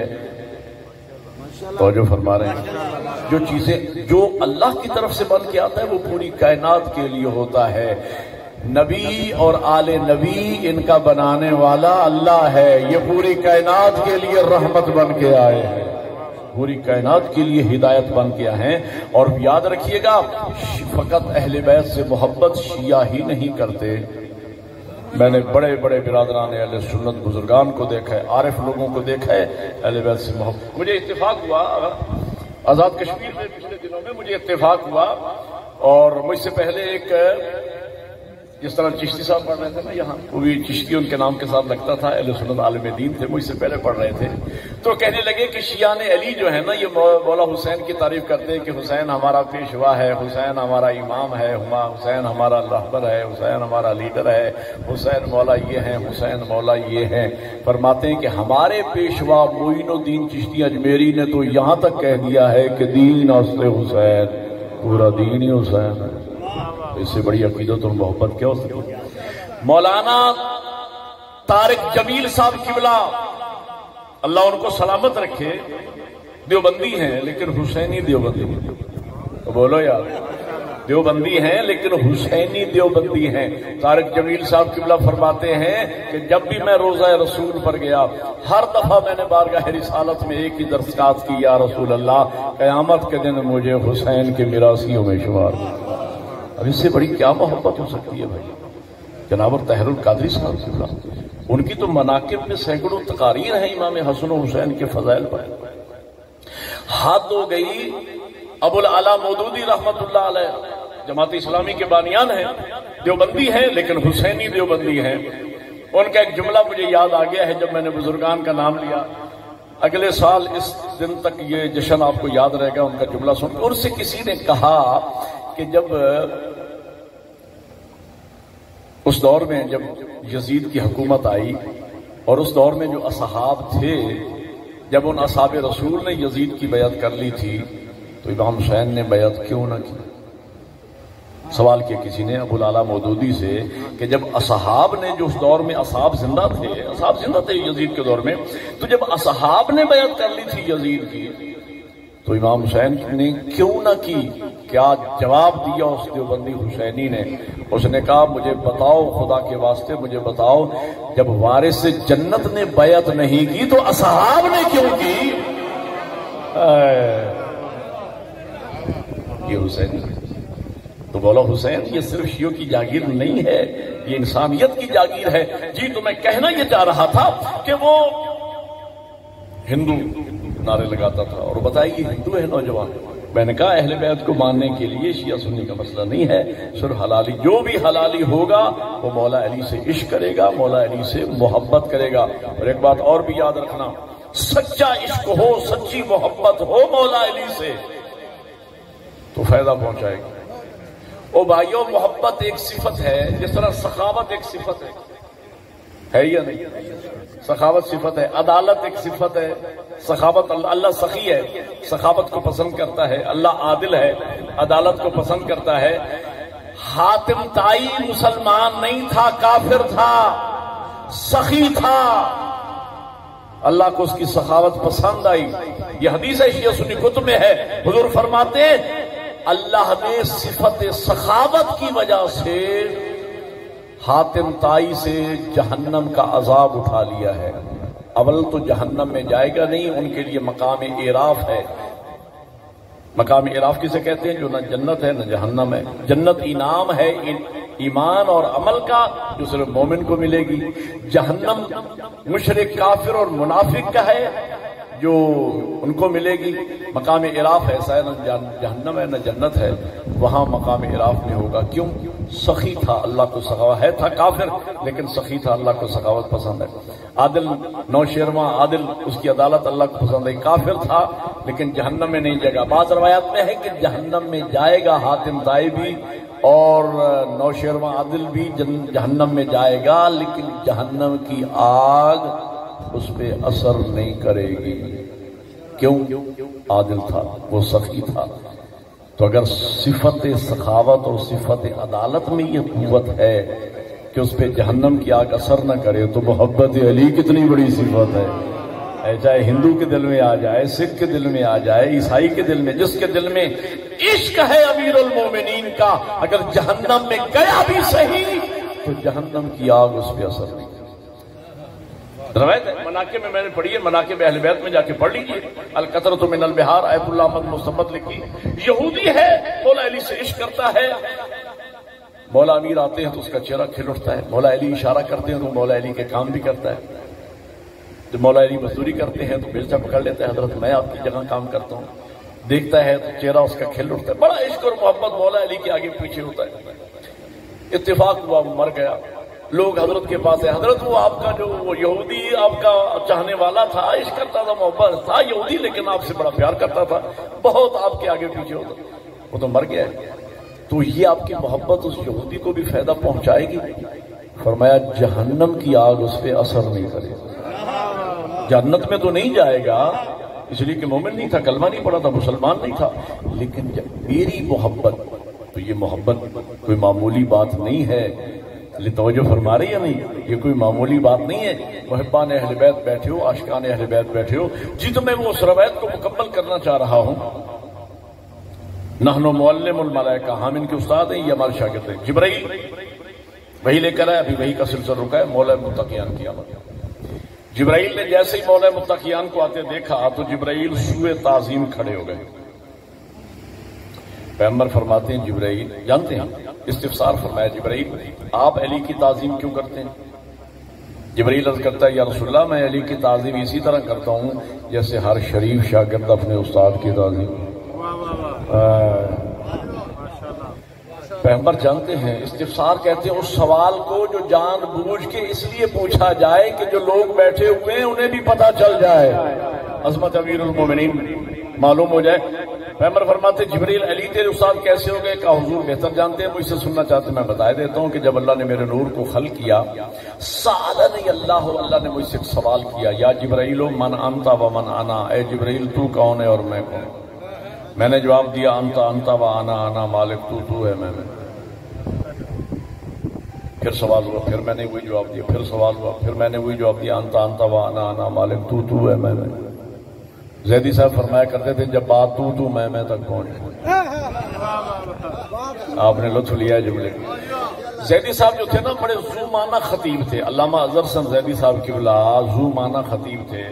تو جو فرما رہے ہیں، جو چیزیں جو اللہ کی طرف سے بن کے آتا ہے وہ پوری کائنات کے لیے ہوتا ہے. نبی اور آل نبی ان کا بنانے والا اللہ ہے. یہ پوری کائنات کے لیے رحمت بن کے آئے ہیں، پوری کائنات کے لیے ہدایت بن کے آئے ہیں. اور یاد رکھیے گا، فقط اہل بیت سے محبت شیعہ ہی نہیں کرتے. میں نے بڑے بڑے برادران اہل سنت بزرگان کو دیکھا ہے، عارف لوگوں کو دیکھا ہے، اہل بیت سے محبت. مجھے اتفاق ہوا آزاد کشمیر میں پچھلے دنوں میں مجھے اتفاق ہوا، اور مجھ سے پہلے ایک جس طرح چشتی صاحب پڑھ رہے تھے نا یہاں، وہ بھی چشتی ان کے نام کے ساتھ لگتا تھا، اہل سنت عالم دین تھے، مجھ سے پہلے پڑھ رہے تھے. تو کہنے لگے کہ شیعان علی جو ہے نا یہ مولا حسین کی تعریف کرتے ہیں کہ حسین ہمارا پیشوا ہے، حسین ہمارا امام ہے، حسین ہمارا رہبر ہے، حسین ہمارا لیڈر ہے، حسین مولا یہ ہیں، حسین مولا یہ ہیں. فرماتے ہیں کہ ہمارے پیشوا معین الدین چشتی اجمیری نے تو یہاں تک کہہ دیا ہے کہ دین اصل حسین، پورا دین ہی حسین ہے. اس سے بڑی عقیدت اور محبت کیا ہو سکتی؟ مولانا طارق جمیل صاحب قبلہ اللہ ان کو سلامت رکھے، دیوبندی ہیں لیکن حسینی دیوبندی. بولو یار، دیوبندی ہیں لیکن حسینی دیوبندی ہیں. طارق جمیل صاحب قبلہ فرماتے ہیں کہ جب بھی میں روضہ رسول پر گیا، ہر دفعہ میں نے بارگاہ رسالت میں ایک ہی درخواست کی، یا رسول اللہ قیامت کے دن مجھے حسین کے میراثیوں میں شمار. اب اس سے بڑی کیا محبت ہو سکتی ہے بھائی. جناب طاہر القادری صاحب قبلہ، ان کی تو مناقب میں سینکڑوں تقاریر ہیں امام حسن و حسین کے فضائل پر. حد ہو گئی. ابو العلا مودودی رحمت اللہ علیہ جماعت اسلامی کے بانیان ہیں، دیوبندی ہیں لیکن حسینی دیوبندی ہیں. ان کا ایک جملہ مجھے یاد آ گیا ہے جب میں نے بزرگان کا نام لیا. اگلے سال اس دن تک یہ جشن آپ کو یاد رہے گا ان کا جملہ سن. اور سے کسی نے کہا کہ جب اس دور میں جب یزید کی حکومت آئی اور اس دور میں جو اصحاب تھے، جب ان اصحاب رسول نے یزید کی بیعت کر لی تھی تو امام حسین نے بیعت کیوں نہ کی؟ سوال کیا کسی نے ابو العلا مودودی سے کہ جب اصحاب نے، جو اس دور میں اصحاب زندہ تھے یزید کے دور میں، تو جب اصحاب نے بیعت کر لی تھی یزید کی تو امام حسین نے کیوں نہ کی؟ کیا جواب دیا اس دیوبندی حسینی نے؟ اس نے کہا مجھے بتاؤ، خدا کے واسطے مجھے بتاؤ، جب وارث جنت نے بیعت نہیں کی تو اصحاب نے کیوں کی؟ یہ حسین تو بولا حسین یہ صرف شیعوں کی جاگیر نہیں ہے، یہ انسانیت کی جاگیر ہے. جی تو میں کہنا یہ چاہ رہا تھا کہ وہ ہندو نعرے لگاتا تھا، اور بتائیے ہندو ہے نوجوان. میں نے کہا اہل بیت کو ماننے کے لیے شیعہ سنی کا مسئلہ نہیں ہے، صرف حلالی، جو بھی حلالی ہوگا وہ مولا علی سے عشق کرے گا، مولا علی سے محبت کرے گا. اور ایک بات اور بھی یاد رکھنا، سچا عشق ہو، سچی محبت ہو مولا علی سے تو فائدہ پہنچائے گا. او بھائیو محبت ایک صفت ہے جس طرح سخاوت ایک صفت ہے یا نہیں؟ سخاوت صفت ہے، عدالت ایک صفت ہے، سخاوت اللہ سخی ہے، سخاوت کو پسند کرتا ہے، اللہ عادل ہے، عدالت کو پسند کرتا ہے۔ حاتم طائی مسلمان نہیں تھا، کافر تھا، سخی تھا، اللہ کو اس کی سخاوت پسند آئی۔ یہ حدیث ہے شیعہ سنی کتب میں ہے، حضور فرماتے ہیں اللہ نے صفت سخاوت کی وجہ سے حاتم طائی سے جہنم کا عذاب اٹھا لیا ہے۔ اول تو جہنم میں جائے گا نہیں، ان کے لیے مقام اعراف ہے۔ مقام اعراف کسے کہتے ہیں؟ جو نہ جنت ہے نہ جہنم ہے۔ جنت انعام ہے ایمان اور عمل کا جو صرف مومن کو ملے گی، جہنم مشرک کافر اور منافق کا ہے جو ان کو ملے گی۔ مقام اعراف ایسا ہے، نہ جہنم ہے نہ جنت ہے، وہاں مقام اعراف میں ہوگا۔ کیوں؟ سخی تھا، اللہ کو سخاوت ہے، تھا کافر لیکن سخی تھا، اللہ کو سخاوت پسند ہے۔ عادل، نوشیرواں عادل، اس کی عدالت اللہ کو پسند ہے۔ کافر تھا لیکن جہنم میں نہیں جائے گا۔ بعض روایات میں ہے کہ جہنم میں جائے گا حاتم طائی بھی اور نوشیرواں عادل بھی جہنم میں جائے گا، لیکن جہنم کی آگ اس پہ اثر نہیں کرے گی۔ کیوں؟ عادل تھا، وہ سخی تھا۔ تو اگر صفت سخاوت اور صفت عدالت میں یہ قوت ہے کہ اس پہ جہنم کی آگ اثر نہ کرے، تو محبت علی کتنی بڑی صفت ہے۔ چاہے ہندو کے دل میں آ جائے، سکھ کے دل میں آ جائے، عیسائی کے دل میں، جس کے دل میں عشق ہے امیر المومنین کا، اگر جہنم میں گیا بھی صحیح تو جہنم کی آگ اس پہ اثر نہیں۔ روایت ہے مناقب میں نے پڑھی ہے، مناقب اہل بیت میں جا کے پڑھ لیجیے۔ القطرۃ من البحار، آیت اللہ احمد مصمت لکھی۔ یہودی ہے، مولا علی سے عشق کرتا ہے، مولا امیر آتے ہیں تو اس کا چہرہ کھل اٹھتا ہے، مولا علی اشارہ کرتے ہیں تو مولا علی کے کام بھی کرتا ہے، جب مولا علی مزدوری کرتے ہیں تو بیلچہ پکڑ لیتا ہے، حضرت میں آپ کی جگہ کام کرتا ہوں، دیکھتا ہے تو چہرہ اس کا کھل اٹھتا ہے۔ بڑا عشق اور محبت مولا علی کے آگے پیچھے ہوتا ہے۔ اتفاق ہوا مر گیا، لوگ حضرت کے پاس ہے، حضرت وہ آپ کا جو وہ یہودی آپ کا چاہنے والا تھا، عشق کرتا تھا، محبت تھا یہودی لیکن آپ سے بڑا پیار کرتا تھا، بہت آپ کے آگے پیچھے ہوتا، وہ تو مر گیا ہے۔ تو یہ آپ کی محبت اس یہودی کو بھی فائدہ پہنچائے گی؟ فرمایا جہنم کی آگ اس پہ اثر نہیں کرے گا، جنت میں تو نہیں جائے گا اس لیے کہ مومن نہیں تھا، کلمہ نہیں پڑھا تھا، مسلمان نہیں تھا، لیکن جب میری محبت، تو یہ محبت کوئی معمولی بات نہیں ہے، توجہ فرما رہی ہے نہیں، یہ کوئی معمولی بات نہیں ہے۔ محبان اہل بیت بیٹھے ہو، عاشقان اہل بیت بیٹھے ہو، جی تو میں وہ اس روایت کو مکمل کرنا چاہ رہا ہوں۔ نحن معلم الملائکہ، ہم ان کے استاد ہیں، یہ ہمارے شاگرد ہیں۔ جبرائیل وہی لے کر آئے، ابھی وہی کا سلسلہ رکا ہے، مولا متقیان کی آمد۔ جبرائیل نے جیسے ہی مولا متقیان کو آتے دیکھا تو جبرائیل سوئے تعظیم کھڑے ہو گئے۔ پیغمبر فرماتے ہیں جبرائیل جانتے ہیں، استفسار فرمایا جبرائیل آپ علی کی تعظیم کیوں کرتے ہیں؟ جبرائیل عرض کرتا ہے یا رسول اللہ میں علی کی تعظیم اسی طرح کرتا ہوں جیسے ہر شریف شاگرد اپنے استاد کی تعظیم۔ پیغمبر جانتے ہیں، استفسار کہتے ہیں اس سوال کو جو جان بوجھ کے اس لیے پوچھا جائے کہ جو لوگ بیٹھے ہوئے ہیں انہیں بھی پتہ چل جائے، عظمت امیر المومنین معلوم ہو جائے۔ پیغمبر فرماتے جبریل علی تیرے استاد کیسے ہو گئے؟ کہا حضور بہتر جانتے ہیں، مجھ سے سننا چاہتے ہیں میں بتا دیتا ہوں کہ جب اللہ نے میرے نور کو خلق کیا، سألنی اللہ نے مجھ سے ایک سوال کیا، یا جبرائیل من انت و من انا، اے جبرائیل تو کون ہے اور میں کون؟ میں نے جواب دیا انت و انا مالک، تو ہے میں۔ پھر سوال ہوا، پھر میں نے وہی جواب دیا، پھر سوال ہوا، پھر میں نے وہی جواب دیا انت و انا مالک، تو ہے میں۔ زیدی صاحب فرمایا کرتے تھے جب بات تو میں تک پہنچ گئی۔ آپ نے لطف لیا جملے۔ زیدی صاحب جو تھے نا بڑے ذو معنی خطیب تھے، علامہ اظہر حسن زیدی صاحب کی اولاد ذو معنی خطیب تھے۔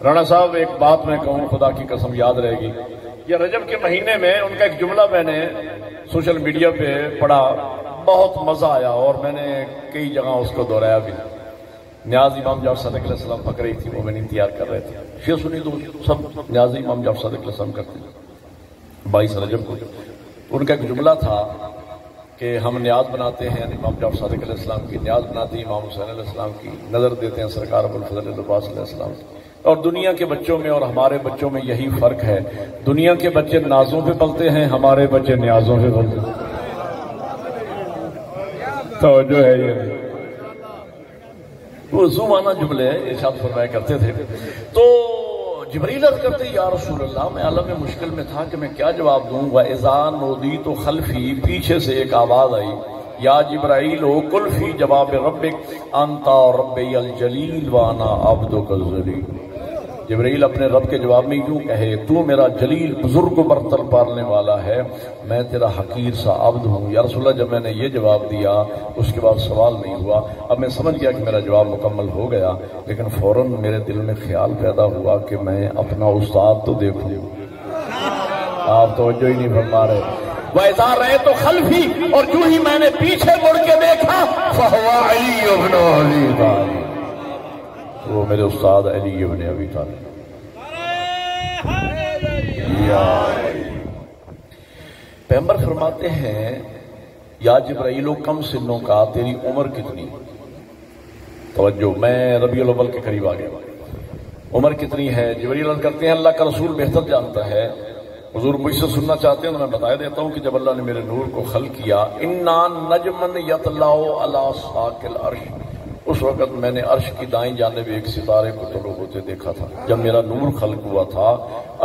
رانا صاحب ایک بات میں کہوں خدا کی قسم یاد رہے گی، یہ رجب کے مہینے میں ان کا ایک جملہ میں نے سوشل میڈیا پہ پڑھا، بہت مزہ آیا اور میں نے کئی جگہ اس کو دہرایا بھی۔ نیاز امام جعفر صادق علیہ السلام پک رہی تھی، مومنین تیار کر رہے تھے، شیعہ سنی تو سب نیاز امام جعفر صادق علیہ السلام کرتے ہیں 22 رجب کو۔ ان کا ایک جملہ تھا کہ ہم نیاز بناتے ہیں امام جعفر صادق علیہ السلام کی، نیاز بناتے ہیں امام حسین علیہ السلام کی، نظر دیتے ہیں سرکار ابوالفضل العباس علیہ السلام کی۔ اور دنیا کے بچوں میں اور ہمارے بچوں میں یہی فرق ہے، دنیا کے بچے نازوں پہ پلتے ہیں، ہمارے بچے نیازوں پہ پلتے ہیں۔ توجہ ہے یہ وہ زمانہ جملے ارشاد فرمایا کرتے تھے. تو جبریل عرض کرتے یا رسول اللہ میں عالم مشکل میں تھا کہ میں کیا جواب دوں. وَإِذَا نُودِيتُ خَلْفِي پیچھے سے ایک آواز آئی یا جبرائیل قُلْ فِي جواب ربک انت ربی الجلیل وانا عبدک الذلیل. جبرائیل اپنے رب کے جواب میں یوں کہے تو میرا جلیل بزرگ و برتر پالنے والا ہے میں تیرا حقیر سا عبد ہوں. یا رسول اللہ جب میں نے یہ جواب دیا اس کے بعد سوال نہیں ہوا. اب میں سمجھ گیا کہ میرا جواب مکمل ہو گیا لیکن فوراً میرے دل میں خیال پیدا ہوا کہ میں اپنا استاد تو دیکھوں. آپ توجہ ہی نہیں فرما رہے. وَإِذَا رَأَيْتُ خَلْفِي اور جو ہی میں نے پیچھے مڑ کے دیکھا فَهُوَ عَلِيُّ بْنُ أَبِي طَالِبٍ وہ میرے استاد علی ابن ابی طالب. پیغمبر فرماتے ہیں یا جبرائیل کم سنوں کا تیری عمر کتنی. توجہ میں ربیع الاول کے قریب آ گیا. عمر کتنی ہے؟ جبرائیل عرض کرتے ہیں اللہ کا رسول بہتر جانتا ہے. حضور مجھ سے سننا چاہتے ہیں تو میں بتا دیتا ہوں کہ جب اللہ نے میرے نور کو خلق کیا انا نجمن یطلع علی ساق العرش اس وقت میں نے عرش کی دائیں جانب ایک ستارے کو طلوع ہوتے دیکھا تھا. جب میرا نور خلق ہوا تھا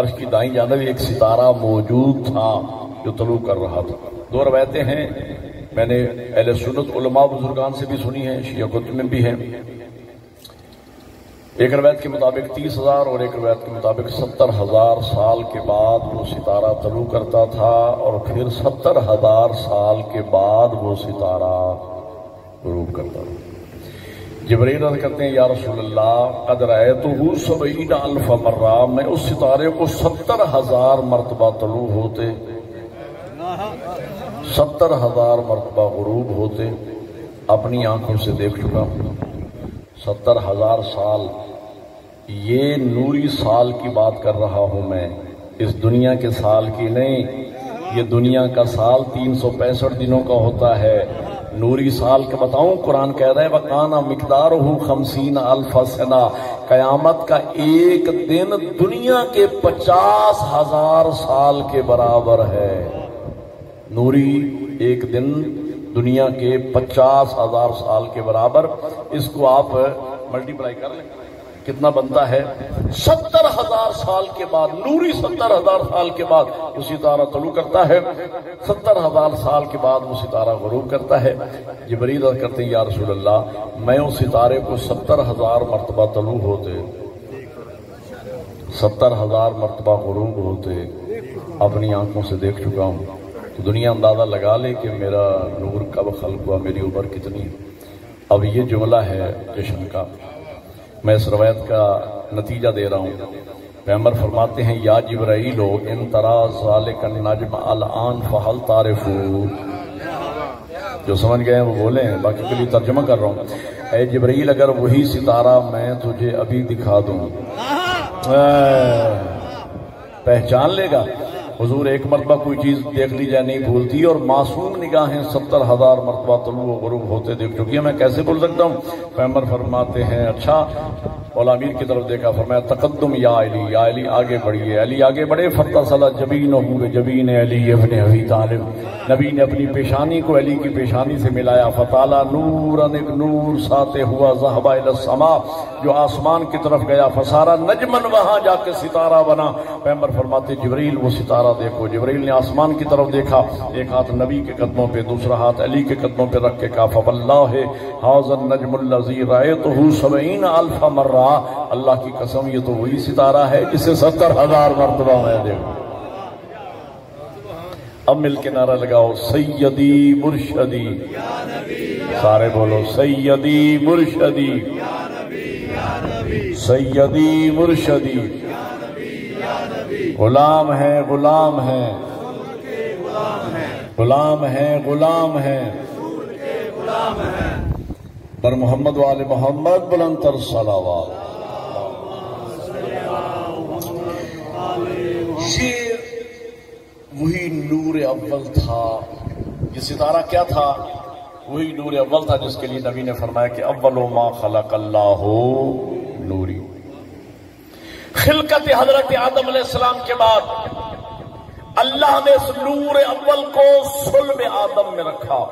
عرش کی دائیں جانب ایک ستارہ موجود تھا جو طلوع کر رہا تھا. دو روایتیں ہیں میں نے اہل سنت علماء بزرگان سے بھی سنی ہیں شیعہ کتب میں بھی ہیں. ایک روایت کے مطابق 30,000 اور ایک روایت کے مطابق 70,000 سال کے بعد وہ ستارہ طلوع کرتا تھا اور پھر 70,000 سال کے بعد وہ ستارہ غروب کرتا تھا. جبرائیل عرض کرتے ہیں یا رسول اللہ قد رأیتہ 70,000 مرہ میں اس ستارے کو 70,000 مرتبہ طلوع ہوتے 70,000 مرتبہ غروب ہوتے اپنی آنکھوں سے دیکھ چکا ہوں. 70,000 سال یہ نوری سال کی بات کر رہا ہوں میں اس دنیا کے سال کی نہیں. یہ دنیا کا سال 365 دنوں کا ہوتا ہے. نوری سال کا بتاؤں قرآن کہہ رہا ہے وَقَانَ مِقْدَارُهُ 50,000 سنہ قیامت کا ایک دن دنیا کے 50,000 سال کے برابر ہے. نوری ایک دن دنیا کے 50,000 سال کے برابر. اس کو آپ ملٹیپلائی کر لیں کتنا بنتا ہے 70,000 سال کے بعد نوری 70,000 سال کے بعد وہ ستارہ طلوع کرتا ہے 70,000 سال کے بعد وہ ستارہ غروب کرتا ہے. جبرائیل عرض کرتے ہیں یا رسول اللہ میں اس ستارے کو 70,000 مرتبہ طلوع ہوتے 70,000 مرتبہ غروب ہوتے اپنی آنکھوں سے دیکھ چکا ہوں. تو دنیا اندازہ لگا لے کہ میرا نور کب خلق ہوا میری عمر کتنی. اب یہ جملہ ہے جشن کا میں اس روایت کا نتیجہ دے رہا ہوں. پیغمبر فرماتے ہیں یا جبرائیل ان ترا ذالک النجم الان فہل تعرفو. جو سمجھ گئے ہیں وہ بولیں باقی کے لیے ترجمہ کر رہا ہوں. اے جبرائیل اگر وہی ستارہ میں تجھے ابھی دکھا دوں پہچان لے گا. حضور ایک مرتبہ کوئی چیز دیکھ لی جائے نہیں بھولتی اور معصوم نگاہیں 70,000 مرتبہ طلوع و غروب ہوتے دیکھ چکی ہیں میں کیسے بھول سکتا ہوں. پیغمبر فرماتے ہیں اچھا مولا امیر کی طرف دیکھا فرمایا تقدم یا علی آگے بڑھیے. علی آگے بڑھے فتصل جبینہ جبین علی ابن ابی طالب. نبی نے اپنی پیشانی کو علی کی پیشانی سے ملایا. فطالا نوراً ایک نور ساتے ہوا ذہب الی السماء جو آسمان کی طرف گیا. فسارا نجمن وہاں جا کے ستارہ بنا. پیغمبر فرماتے جبرائیل وہ ستارہ دیکھو. جبرائیل نے آسمان کی طرف دیکھا ایک ہاتھ نبی کے قدموں پہ دوسرا ہاتھ علی کے قدموں پہ رکھ کے کہا فواللہ ھذا النجم الذی رأیتہ 70,000 مرہ. اللہ کی قسم یہ تو وہی ستارہ ہے جسے 70,000 مرتبہ میں دیکھوں. اب مل کے نعرہ لگاؤ سیدی مرشدی سارے بولو سیدی مرشدی سیدی مرشدی. غلام ہے غلام ہے غلام ہے غلام ہے بر محمد وآل محمد بلند تر صلوات. یہ وہی نور اول تھا. یہ ستارہ کیا تھا؟ وہی نور اول تھا جس کے لیے نبی نے فرمایا کہ اول ما خلق اللہ نوری. خلقت حضرت آدم علیہ السلام کے بعد اللہ نے اس نور اول کو صلب آدم میں رکھا.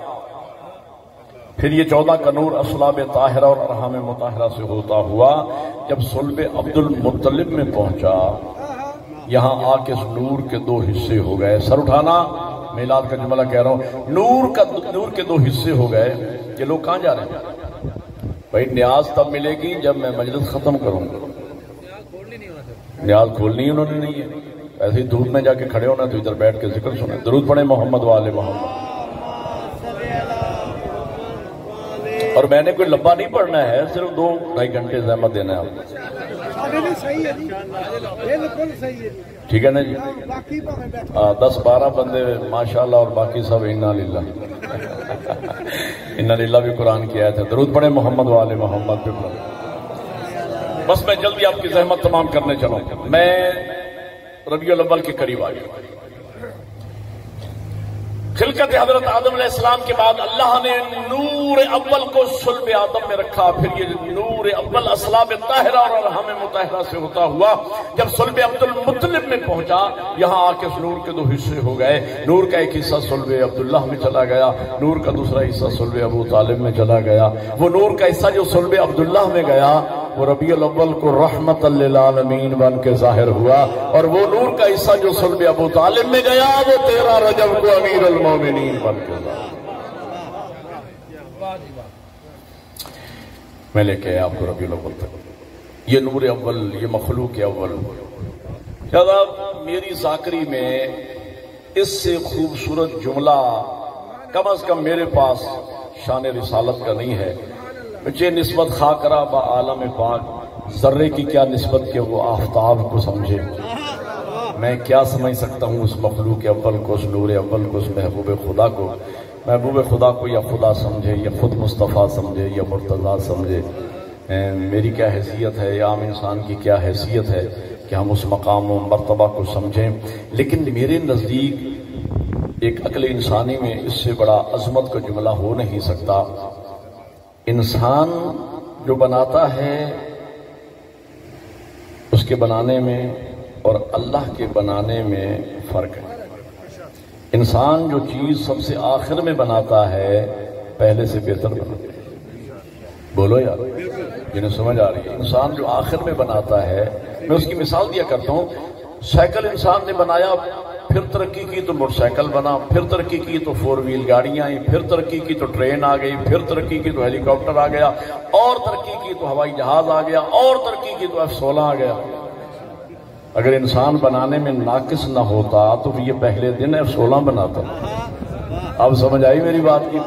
پھر یہ 14 کا نور اصلاب طاہرہ اور ارحام مطہرہ سے ہوتا ہوا جب صلب عبد المطلب میں پہنچا، یہاں آ کے اس نور کے 2 حصے ہو گئے. سر اٹھانا، میلاد کا جملہ کہہ رہا ہوں. نور کے 2 حصے ہو گئے. یہ لوگ کہاں جا رہے ہیں بھائی؟ نیاز تب ملے گی جب میں مجلس ختم کروں گا. نیاز کھولنی انہوں نے نہیں ہے، ایسے ہی دھوپ میں جا کے کھڑے ہونا تو ادھر بیٹھ کے ذکر سنیں. درود پڑھیں محمد وآل محمد. اور میں نے کوئی لمبا نہیں پڑھنا ہے، صرف 2-2.5 گھنٹے زحمت دینا ہے آپ. ٹھیک ہے نا جی؟ 10-12 بندے ماشاءاللہ اور باقی سب انا للہ. انا للہ بھی قرآن کی آیت ہے. درود پڑھیں محمد وآل محمد پہ. بس میں جلدی آپ کی زحمت تمام کرنے چلوں. میں ربیع الاول کے قریب آ گیا. خلقت حضرت آدم علیہ السلام کے بعد اللہ نے نور اول کو صلب آدم میں رکھا. پھر یہ نور اول اصلاب طاہرہ اور ارحام مطہرہ سے ہوتا ہوا جب صلب عبد المطلب میں پہنچا، یہاں آ کے اس نور کے 2 حصے ہو گئے. نور کا ایک حصہ صلب عبداللہ میں چلا گیا، نور کا دوسرا حصہ صلب ابو طالب میں چلا گیا. وہ نور کا حصہ جو صلب عبداللہ میں گیا وہ ربیع الاول کو رحمت للعالمین بن کے ظاہر ہوا، اور وہ نور کا حصہ جو صلب ابو طالب میں گیا وہ 13 رجب کو امیر المومنین بن کے ظاہر. میں لے کے آپ کو ربیع الاول تک. یہ نور اول، یہ مخلوق اول. شاید میری ذاکری میں اس سے خوبصورت جملہ کم از کم میرے پاس شان رسالت کا نہیں ہے. مجھے نسبت خاکرہ با عالم پاک، ذرے کی کیا نسبت کہ وہ آفتاب کو سمجھے. میں کیا سمجھ سکتا ہوں اس مخلوق اول کو، اس نور اول کو، اس محبوب خدا کو. محبوب خدا کو یا خدا سمجھے یا خود مصطفیٰ سمجھے یا مرتضیٰ سمجھے، میری کیا حیثیت ہے یا عام انسان کی کیا حیثیت ہے کہ ہم اس مقام و مرتبہ کو سمجھیں. لیکن میرے نزدیک ایک عقل انسانی میں اس سے بڑا عظمت کا جملہ ہو نہیں سکتا. انسان جو بناتا ہے اس کے بنانے میں اور اللہ کے بنانے میں فرق ہے. انسان جو چیز سب سے آخر میں بناتا ہے پہلے سے بہتر بناتا ہے. بولو یار، جنہیں سمجھ آ رہی ہے. انسان جو آخر میں بناتا ہے، میں اس کی مثال دیا کرتا ہوں. سائیکل انسان نے بنایا، پھر ترقی کی تو موٹر سائیکل بنا، پھر ترقی کی تو 4 ویل گاڑیاں آئیں، پھر ترقی کی تو ٹرین آ گئی، پھر ترقی کی تو ہیلی کاپٹر آ گیا، اور ترقی کی تو ہوائی جہاز آ گیا، اور ترقی کی تو F-16 آ گیا. اگر انسان بنانے میں ناقص نہ ہوتا تو یہ پہلے دن F-16 بناتا. اب سمجھ آئی میری بات کی؟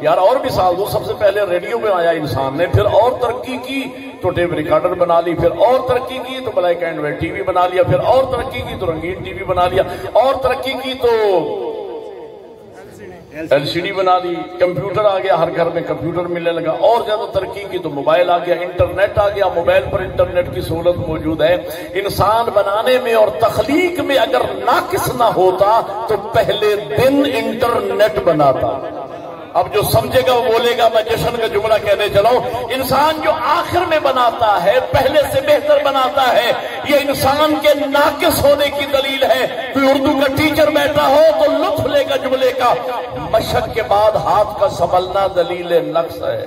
یار اور مثال دو. سب سے پہلے ریڈیو میں آیا انسان نے، پھر اور ترقی کی تو ٹیپ ریکارڈر بنا لی، پھر اور ترقی کی تو black and white T V بنا لیا، پھر اور ترقی کی تو رنگین ٹی وی بنا لیا، اور ترقی کی تو LCD بنا لی، کمپیوٹر آ گیا، ہر گھر میں کمپیوٹر ملنے لگا، اور زیادہ ترقی کی تو موبائل آ گیا، انٹرنیٹ آ گیا، موبائل پر انٹرنیٹ کی سہولت موجود ہے. انسان بنانے میں اور تخلیق میں اگر ناقص نہ ہوتا تو پہلے دن انٹرنیٹ بناتا. اب جو سمجھے گا وہ بولے گا. میں جشن کا جملہ کہنے چلا ہوں. انسان جو آخر میں بناتا ہے پہلے سے بہتر بناتا ہے، یہ انسان کے ناقص ہونے کی دلیل ہے. کوئی اردو کا ٹیچر بیٹھا ہو تو لطف لے گا جملے کا. مشق کے بعد ہاتھ کا سنبھلنا دلیل نقص ہے.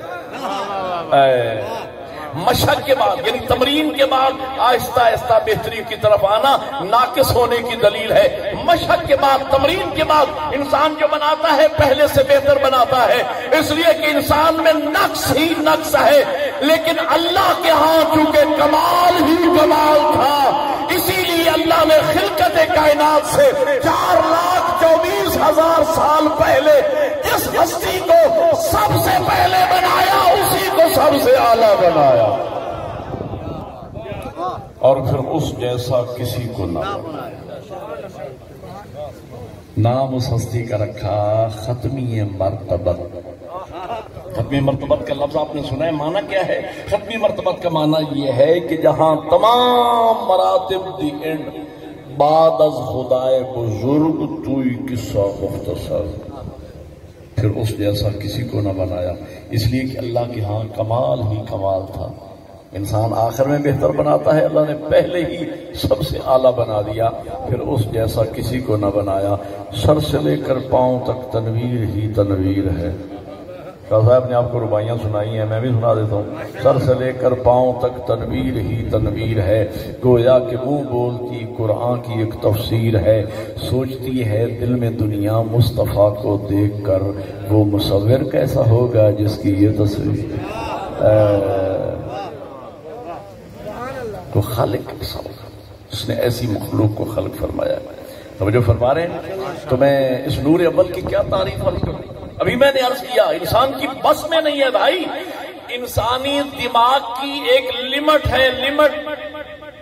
مشق کے بعد یعنی تمرین کے بعد آہستہ آہستہ بہتری کی طرف آنا ناقص ہونے کی دلیل ہے. مشق کے بعد، تمرین کے بعد انسان جو بناتا ہے پہلے سے بہتر بناتا ہے. اس لیے کہ انسان میں نقص ہی نقص ہے، لیکن اللہ کے ہاں چونکہ کمال ہی کمال تھا، اسی لیے اللہ نے خلقت کائنات سے 4,24,000 سال پہلے جس ہستی کو سب سے پہلے بنایا اسی کو سب سے اعلیٰ بنایا، اور پھر اس جیسا کسی کو نہ بنایا. نام اس ہستی کا رکھا ختمی مرتبت. ختمی مرتبت کا لفظ آپ نے سنا ہے، معنی کیا ہے؟ ختمی مرتبت کا معنی یہ ہے کہ جہاں تمام مراتب دی اینڈ بعد از خدائے بزرگ توئی قصہ مختصر، پھر اس جیسا کسی کو نہ بنایا. اس لیے کہ اللہ کے ہاں کمال ہی کمال تھا. انسان آخر میں بہتر بناتا ہے، اللہ نے پہلے ہی سب سے اعلیٰ بنا دیا، پھر اس جیسا کسی کو نہ بنایا. سر سے لے کر پاؤں تک تنویر ہی تنویر ہے. شاہ صاحب نے آپ کو رباعیاں سنائی ہیں، میں بھی سنا دیتا ہوں۔ سر سے لے کر پاؤں تک تنویر ہی تنویر ہے، گویا کہ منہ بولتی قرآن کی ایک تفسیر ہے، سوچتی ہے دل میں دنیا مصطفیٰ کو دیکھ کر وہ مصور کیسا ہوگا جس کی یہ تصویر تو خالق کیسا ہوگا جس نے ایسی مخلوق کو خلق فرمایا ہے۔ توجہ فرما رہے ہیں؟ تو میں اس نور اول کی کیا تعریف کروں؟ ابھی میں نے عرض کیا انسان کی بس میں نہیں ہے بھائی، انسانی دماغ کی ایک لمٹ ہے، لمٹ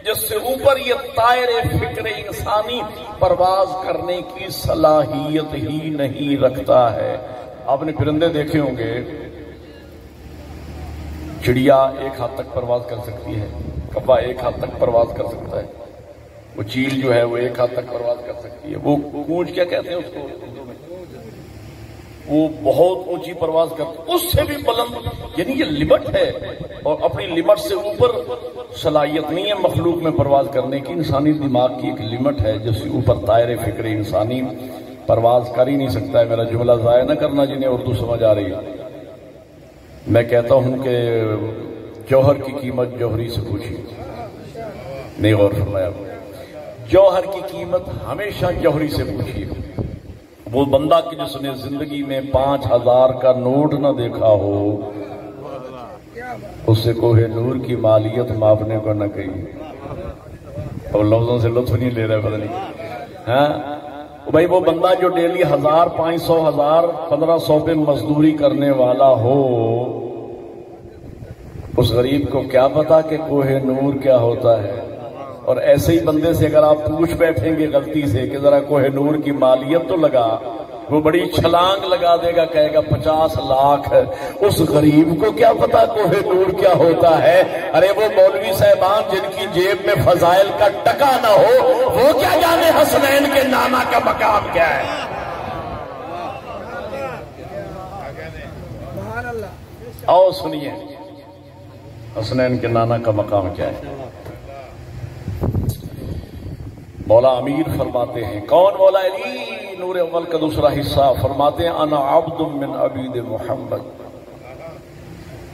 جس سے اوپر یہ طائر فکر انسانی پرواز کرنے کی صلاحیت ہی نہیں رکھتا ہے۔ آپ نے پرندے دیکھے ہوں گے، چڑیا ایک ہاتھ تک پرواز کر سکتی ہے، کبا ایک ہاتھ تک پرواز کر سکتا ہے، وہ چیل جو ہے وہ ایک ہاتھ تک پرواز کر سکتی ہے، وہ گونج کیا کہتے ہیں اس کو، وہ بہت اونچی پرواز کرتی، اس سے بھی بلند، یعنی یہ لمٹ ہے، اور اپنی لمٹ سے اوپر صلاحیت نہیں ہے مخلوق میں پرواز کرنے کی۔ انسانی دماغ کی ایک لمٹ ہے جس سے اوپر طائر فکر انسانی پرواز کر ہی نہیں سکتا ہے۔ میرا جملہ ضائع نہ کرنا جنہیں اردو سمجھ آ رہی ہے۔ میں کہتا ہوں کہ جوہر کی قیمت جوہری سے پوچھیے، نہیں غور فرمایا، جوہر کی قیمت ہمیشہ جوہری سے پوچھیے۔ وہ بندہ کہ جس نے زندگی میں 5000 کا نوٹ نہ دیکھا ہو، اس سے کوہ نور کی مالیت ماپنے کو نہ کہی۔ اور لفظوں سے لطف نہیں لے رہے، پتہ نہیں ہاں بھائی، وہ بندہ جو ڈیلی 1000 500 1000 1500 پہ مزدوری کرنے والا ہو، اس غریب کو کیا پتا کہ کوہ نور کیا ہوتا ہے؟ اور ایسے ہی بندے سے اگر آپ پوچھ بیٹھیں گے غلطی سے کہ ذرا کوہ نور کی مالیت تو لگا، وہ بڑی چھلانگ لگا دے گا، کہے گا 50 لاکھ۔ اس غریب کو کیا پتا کوہ نور کیا ہوتا ہے؟ ارے وہ مولوی صاحبان جن کی جیب میں فضائل کا ٹکا نہ ہو، وہ کیا جانے حسنین کے نانا کا مقام کیا ہے؟ آؤ سنیے حسنین کے نانا کا مقام کیا ہے۔ مولا امیر فرماتے ہیں، کون مولا علی؟ نور اول کا دوسرا حصہ فرماتے ہیں، انا عبد من عبید محمد،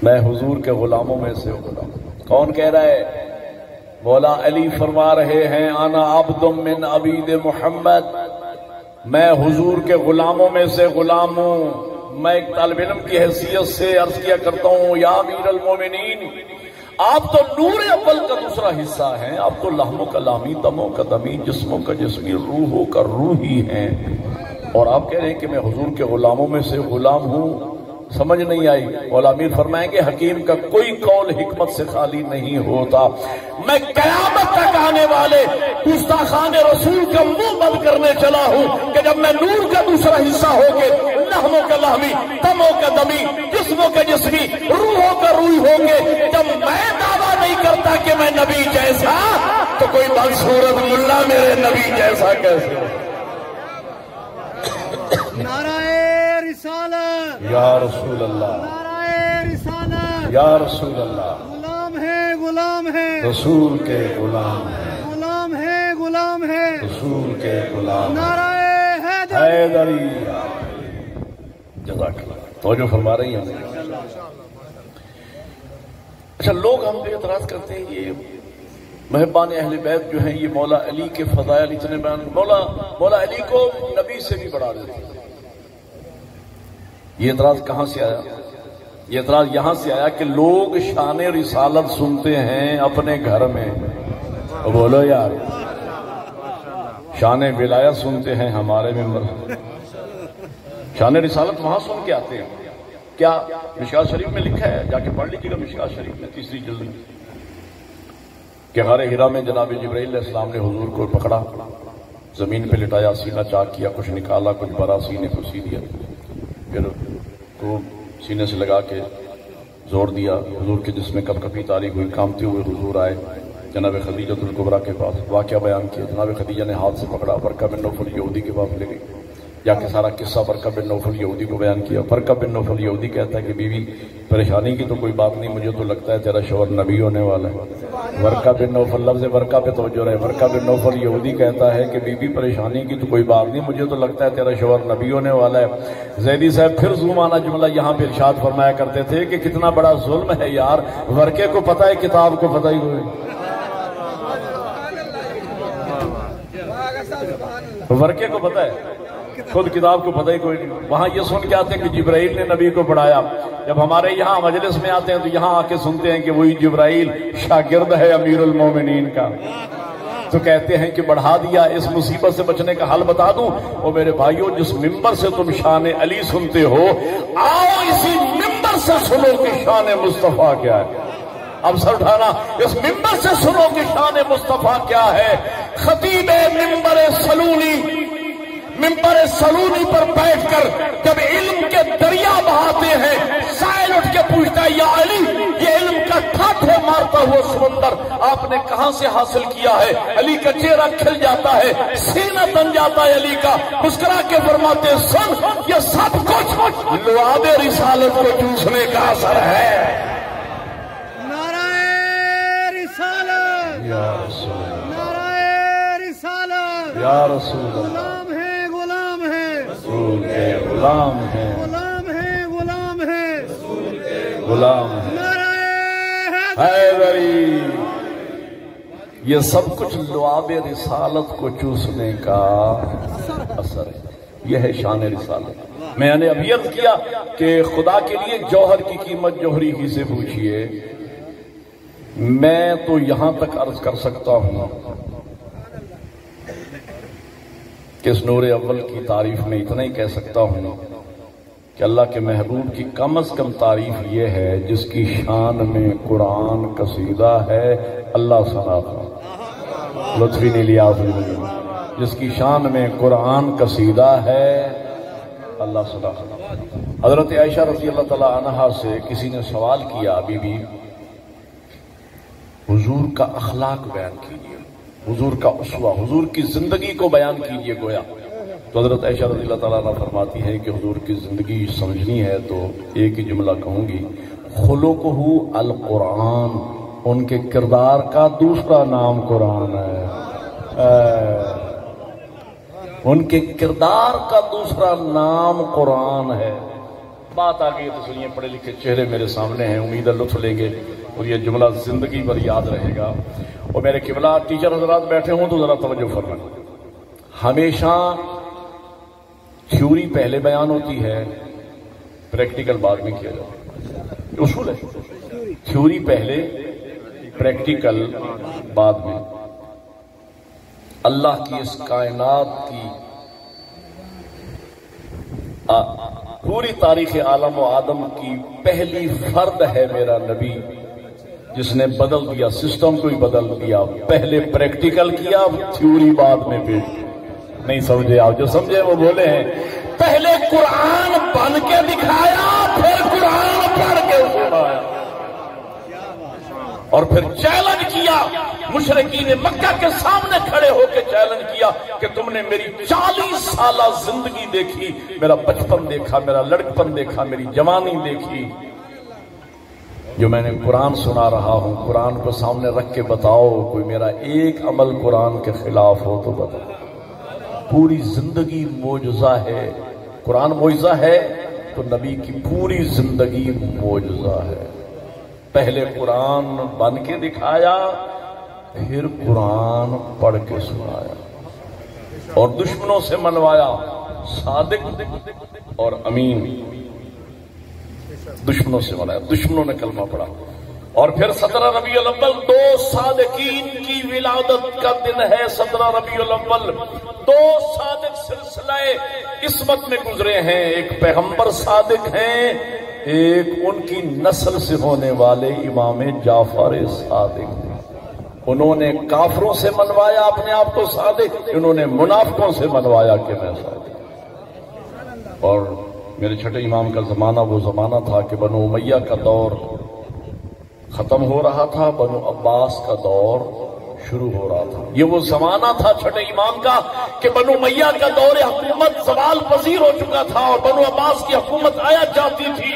میں حضور کے غلاموں میں سے غلام۔ کون کہہ رہا ہے؟ مولا علی فرما رہے ہیں، انا عبد من عبید محمد، میں حضور کے غلاموں میں سے غلام ہوں۔ میں ایک طالب علم کی حیثیت سے عرض کیا کرتا ہوں، یا امیر المومنین، آپ تو نور اول کا دوسرا حصہ ہیں، آپ تو لحموں کا لامی، دموں کا دمی، جسموں کا جسمی، روحوں کا روحی ہیں، اور آپ کہہ رہے ہیں کہ میں حضور کے غلاموں میں سے غلام ہوں۔ سمجھ نہیں آئی؟ مولا امیر فرمائیں گے، حکیم کا کوئی قول حکمت سے خالی نہیں ہوتا۔ میں قیامت تک آنے والے گستاخان رسول کا منہ بند کرنے چلا ہوں کہ جب میں نور کا دوسرا حصہ ہو کے لحموں کا لحمی، دموں کا دمی، جسموں کا جسمی، روحوں کا روح ہو کے جب میں دعویٰ نہیں کرتا کہ میں نبی جیسا، تو کوئی بدصورت ملا میرے نبی جیسا کیسے ہو؟ نعرہ رسالت، یا رسول اللہ، نعرہ رسالت، یا رسول اللہ، غلام ہے، غلام ہے، رسول کے غلام ہیں، غلام ہے، غلام ہے، رسول کے غلام ہیں۔ نعرہ حیدر، حیدری، جزاک اللہ، توجہ فرما رہی ہیں۔ اچھا، لوگ ہم پہ اعتراض کرتے ہیں یہ محبان اہل بیت جو ہیں یہ مولا علی کے فضائل اتنے بیان، مولا علی کو نبی سے بھی بڑھا دیتے ہیں۔ یہ اعتراض کہاں سے آیا؟ یہ اعتراض یہاں سے آیا کہ لوگ شان رسالت سنتے ہیں اپنے گھر میں، بولو یار، شان ولایت سنتے ہیں ہمارے ممبر، شان رسالت وہاں سن کے آتے ہیں۔ کیا مشکات شریف میں لکھا ہے؟ جا کے پڑھ لیجیے گا مشکات شریف میں 3 جلد میں، کہ غار ہرا میں جناب جبرائیل علیہ السلام نے حضور کو پکڑا، زمین پہ لٹایا، سینہ چاک کیا، کچھ نکالا، کچھ بھرا، سینے کو سی دیا، پھر تو سینے سے لگا کے زور دیا، حضور کے جسم میں کپ کپی تاریخ ہوئی، کامتے ہوئے حضور آئے جناب خدیجہ الکبریٰ کے پاس، واقعہ بیان کیا۔ جناب خدیجہ نے ہاتھ سے پکڑا، برقع بن نوفل یہودی کے پاس لے گئی، جا کے سارا قصہ ورقہ بن نوفل یہودی کو بیان کیا. ورقہ بن نوفل یہودی کہتا ہے کہ بیوی پریشانی کی تو کوئی بات نہیں، مجھے تو لگتا ہے تیرا شوہر نبی ہونے والا ہے. ورقہ بن نوفل، لفظ ورقہ پہ توجہ رہے، ورقہ بن نوفل یہودی کہتا ہے کہ بیوی پریشانی کی تو کوئی بات نہیں، مجھے تو لگتا ہے تیرا شوہر نبی ہونے والا ہے. زیدی صاحب پھر زومانہ جملہ یہاں پہ ارشاد فرمایا کرتے تھے کہ کتنا بڑا ظلم ہے یار، ورقے کو پتہ ہے کتاب کو پتہ ہی کوئی. ورقے کو پتہ ہے، خود کتاب کو پتہ ہی کوئی نہیں. وہاں یہ سن کے آتے ہیں کہ جبرائیل نے نبی کو پڑھایا. جب ہمارے یہاں مجلس میں آتے ہیں تو یہاں آ کے سنتے ہیں کہ وہی جبرائیل شاگرد ہے امیر المومنین کا، تو کہتے ہیں کہ بڑھا دیا. اس مصیبت سے بچنے کا حل بتا دوں. اور میرے بھائیوں، جس ممبر سے تم شان علی سنتے ہو، آؤ اسی ممبر سے سنو کہ شان مصطفیٰ کیا ہے. اب سر اٹھانا، اس ممبر سے سنو کہ شان مصطفیٰ کیا ہے. خطیب ممبر سلونی پر بیٹھ کر جب علم کے دریا بہاتے ہیں، سائل اٹھ کے پوچھتا ہے یا علی، یہ علم کا ٹھاٹھے مارتا ہوا سمندر آپ نے کہاں سے حاصل کیا ہے؟ علی کا چہرہ کھل جاتا ہے، سینہ بن جاتا ہے علی کا، مسکرا کے فرماتے سن، یہ سب کچھ لعاب رسالت کو چوسنے کا اثر ہے. نعرہ رسالت، یا رسول اللہ، نعرہ رسالت، یا رسول اللہ، غلام ہے غلام ہے، رسول کے غلام ہیں، غلام ہے غلام ہے، غلام ہیں. نعرہ حیدری، یہ سب کچھ لعاب رسالت کو چوسنے کا اثر ہے. یہ ہے شان رسالت. میں نے ابھی عرض کیا کہ خدا کے لیے جوہر کی قیمت جوہری ہی سے پوچھئے. میں تو یہاں تک عرض کر سکتا ہوں کہ اس نور اول کی تعریف میں اتنا ہی کہہ سکتا ہوں کہ اللہ کے محبوب کی کم از کم تعریف یہ ہے جس کی شان میں قرآن قصیدہ ہے اللہ ثنا تھا. لطفی نے لیا جس کی شان میں قرآن قصیدہ ہے اللہ ثنا تھا. حضرت عائشہ رضی اللہ تعالی عنہا سے کسی نے سوال کیا، بی بی حضور کا اخلاق بیان کیجیے، حضور کا اسوہ، حضور کی زندگی کو بیان کیجیے گویا. تو حضرت عائشہ رضی اللہ تعالیٰ عنہ فرماتی ہے کہ حضور کی زندگی سمجھنی ہے تو ایک ہی جملہ کہوں گی، خلقہ القرآن. ان کے کردار کا دوسرا نام قرآن ہے. ان کے کردار کا دوسرا نام قرآن ہے. بات آگئی تو سنیے، پڑھے لکھے چہرے میرے سامنے ہیں، امید ہے لطف لیں گے اور یہ جملہ زندگی بھر یاد رہے گا. اور میرے قبلہ ٹیچر حضرات بیٹھے ہوں تو ذرا توجہ فرمائیں. ہمیشہ تھیوری پہلے بیان ہوتی ہے، پریکٹیکل بعد میں کیا جاتا ہے. اصول ہے، تھیوری پہلے، پریکٹیکل بعد میں. اللہ کی اس کائنات کی پوری تاریخ عالم و آدم کی پہلی فرد ہے میرا نبی، جس نے بدل دیا، سسٹم کو ہی بدل دیا. پہلے پریکٹیکل کیا، تھیوری بعد میں پیش کی. نہیں سمجھے آپ؟ جو سمجھے وہ بولے ہیں. پہلے قرآن بن کے دکھایا، پھر قرآن پڑھ کے سنایا، اور پھر چیلنج کیا. مشرکین مکہ کے سامنے کھڑے ہو کے چیلنج کیا کہ تم نے میری 40 سالہ زندگی دیکھی، میرا بچپن دیکھا، میرا لڑکپن دیکھا، میری جوانی دیکھی. جو میں نے قرآن سنا رہا ہوں، قرآن کو سامنے رکھ کے بتاؤ کوئی میرا ایک عمل قرآن کے خلاف ہو تو بتاؤ. پوری زندگی معجزہ ہے. قرآن معجزہ ہے تو نبی کی پوری زندگی معجزہ ہے. پہلے قرآن بن کے دکھایا، پھر قرآن پڑھ کے سنایا، اور دشمنوں سے منوایا. صادق اور امین، دشمنوں سے منوایا، دشمنوں نے کلمہ پڑھا. اور پھر 17 ربیع الاول 2 صادقین کی ولادت کا دن ہے. 17 ربیع الاول 2 صادق سلسلہ عصمت میں گزرے ہیں. ایک پیغمبر صادق ہیں، ایک ان کی نسل سے ہونے والے امام جعفر صادق. انہوں نے کافروں سے منوایا اپنے آپ کو صادق، انہوں نے منافقوں سے منوایا کہ میں صادق. اور میرے چھٹے امام کا زمانہ وہ زمانہ تھا کہ بنو امیہ کا دور ختم ہو رہا تھا، بنو عباس کا دور شروع ہو رہا تھا. یہ وہ زمانہ تھا چھٹے امام کا کہ بنو امیہ کا دور حکومت وقت زوال پذیر ہو چکا تھا اور بنو عباس کی حکومت آیا جاتی تھی،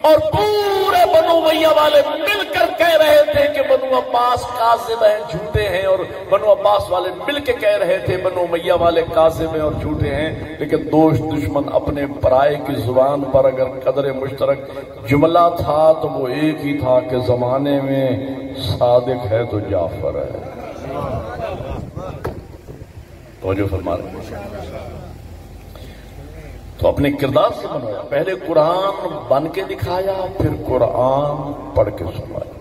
اور پورے بنو امیہ والے مل کر کہہ رہے تھے کہ بنو عباس کاذب ہیں، جھوٹے ہیں، اور بنو عباس والے مل کے کہہ رہے تھے بنو امیہ والے کاذب ہیں اور جھوٹے ہیں، لیکن دوست دشمن اپنے پرائے کی زبان پر اگر قدر مشترک جملہ تھا تو وہ ایک ہی تھا کہ زمانے میں صادق ہے تو جعفر ہے۔ توجہ فرما رہے ہیں۔ تو اپنے کردار سے بنایا، پہلے قرآن بن کے دکھایا، پھر قرآن پڑھ کے سنایا۔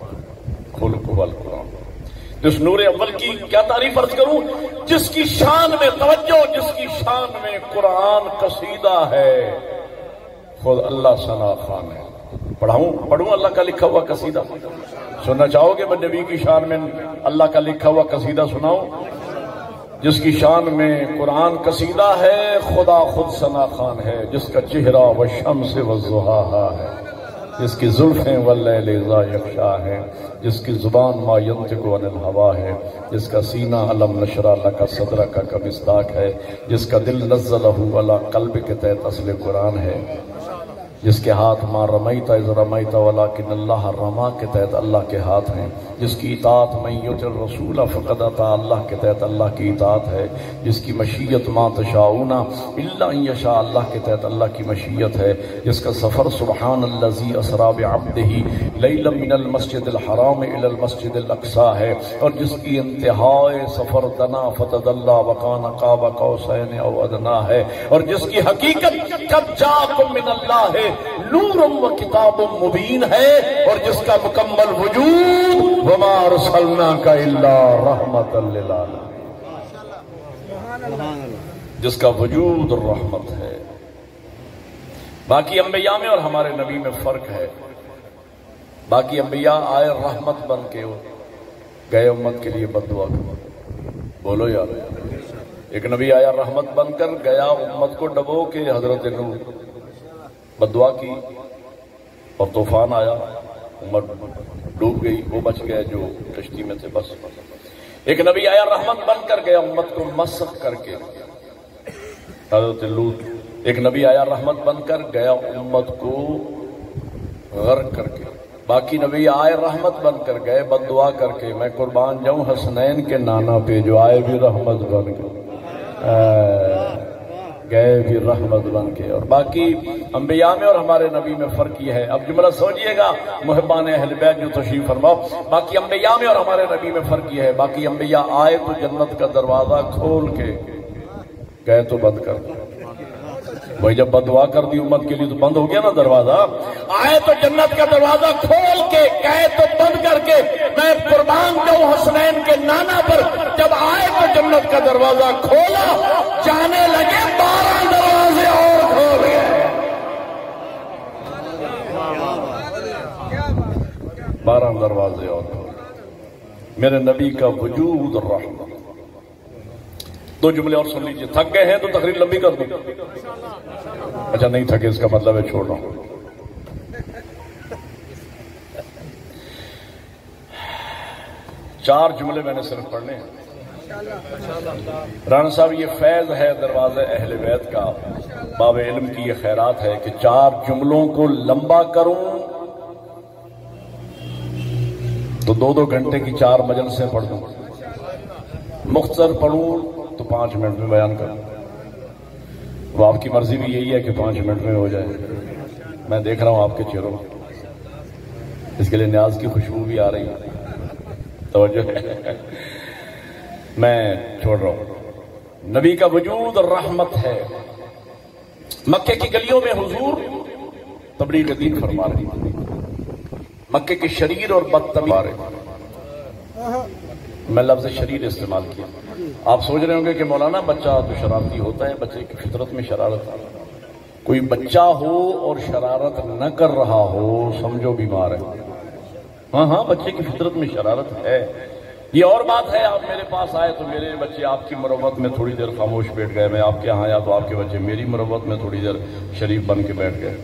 خلق والقرآن، جس نور اول کی کیا تعریف عرض کروں، جس کی شان میں توجہ، جس کی شان میں قرآن قصیدہ ہے، خود اللہ ثنا خان ہے۔ پڑھوں اللہ کا لکھا ہوا قصیدہ؟ سننا چاہو گے میں نبی کی شان میں اللہ کا لکھا ہوا قصیدہ سناؤں؟ جس کی شان میں قرآن قصیدہ ہے، خدا خود ثنا خان ہے، جس کا چہرہ والشمس والضحیٰ ہے، جس کی زلفیں واللیل اذا یغشا ہے، جس کی زبان ما ینطق عن الہوا ہے، جس کا سینہ علم نشرح لک صدرک کا مصداق ہے، جس کا دل نزلہ علی قلب کے تحت اصل قرآن ہے، جس کے ہاتھ ما رمیت اذ رمیت ولکن اللہ رما کے تحت اللہ کے ہاتھ ہیں، جس کی اطاعت من یطع الرسول فقد اطاع اللہ کے تحت اللہ کی اطاعت ہے، جس کی مشیت ما تشاؤون الا ان یشاء اللہ کے تحت اللہ کی مشیت ہے، جس کا سفر سبحان الذی اسری بعبدہ لیلا من المسجد الحرام الی المسجد الاقصی ہے، اور جس کی انتہائی سفر دنا فتدلی وکان قاب قوسین او ادنی ہے، اور جس کی حقیقت قد جاءکم من اللہ ہے، نور و کتاب مبین ہے، اور جس کا مکمل وجود وما ارسلناک الا رحمتا للعالمین، جس کا وجود رحمت ہے۔ باقی انبیاء میں اور ہمارے نبی میں فرق ہے۔ باقی انبیاء آئے رحمت بن کے گئے امت کے لیے بد دعا کر، بولو یار۔ ایک نبی آیا رحمت بن کر گیا امت کو ڈبو کے، حضرت نوح بد دعا کی اور طوفان آیا، امت ڈوب گئی، وہ بچ گئے جو کشتی میں تھے بس۔ ایک نبی آیا رحمت بن کر گیا امت کو مسخ کر کے، حضرت لوط۔ ایک نبی آیا رحمت بن کر گیا امت کو غرق کر کے۔ باقی نبی آئے رحمت بن کر گئے بد دعا کر کے۔ میں قربان جاؤں حسنین کے نانا پہ جو آئے بھی رحمت بن کے، گئے بھی رحمت بن کے۔ اور باقی انبیاء میں اور ہمارے نبی میں فرق یہ ہے۔ اب جملہ سمجھیے گا محبان اہل بیت جو تشریف فرماؤ، باقی انبیاء میں اور ہمارے نبی میں فرق یہ ہے، باقی انبیاء آئے تو جنت کا دروازہ کھول کے گئے تو بند کر دیا۔ وہی جب بد دعا کر دی امت کے لیے تو بند ہو گیا نا دروازہ۔ آئے تو جنت کا دروازہ کھول کے، گئے تو بند کر کے۔ میں قربان جاؤں حسنین کے نانا پر، جب آئے تو جنت کا دروازہ کھولا، جانے لگے 12 دروازے اور کھول گئے۔ 12 دروازے اور کھول گئے۔ میرے نبی کا وجود رحمت۔ دو جملے اور سن لیجئے۔ تھک گئے ہیں تو تقریر لمبی کر دوں؟ اچھا نہیں تھکے اس کا مطلب ہے چھوڑ رہا ہوں۔ چار جملے میں نے صرف پڑھنے ہیں۔ رانا صاحب یہ فیض ہے دروازے اہل بیت کا، باب علم کی یہ خیرات ہے کہ 4 جملوں کو لمبا کروں تو 2 گھنٹے کی 4 مجلسیں پڑھ دوں، مختصر پڑھوں تو 5 منٹ میں بیان کروں۔ وہ آپ کی مرضی بھی یہی ہے کہ 5 منٹ میں ہو جائے۔ میں دیکھ رہا ہوں آپ کے چہروں، اس کے لیے نیاز کی خوشبو بھی آ رہی ہے، توجہ ہے۔ میں چھوڑ رہا ہوں۔ نبی کا وجود رحمت ہے۔ مکے کی گلیوں میں حضور تبلیغ دین فرما رہے ہیں، مکے کے شریر اور بدتمیز۔ میں لفظ شریر استعمال کیا۔ آپ سوچ رہے ہوں گے کہ مولانا بچہ تو شرارتی ہوتا ہے، بچے کی فطرت میں شرارت ہے۔ کوئی بچہ ہو اور شرارت نہ کر رہا ہو سمجھو بیمار ہے۔ ہاں بچے کی فطرت میں شرارت ہے۔ یہ اور بات ہے آپ میرے پاس آئے تو میرے بچے آپ کی مروت میں تھوڑی دیر خاموش بیٹھ گئے، میں آپ کے یہاں آیا تو آپ کے بچے میری مروت میں تھوڑی دیر شریف بن کے بیٹھ گئے،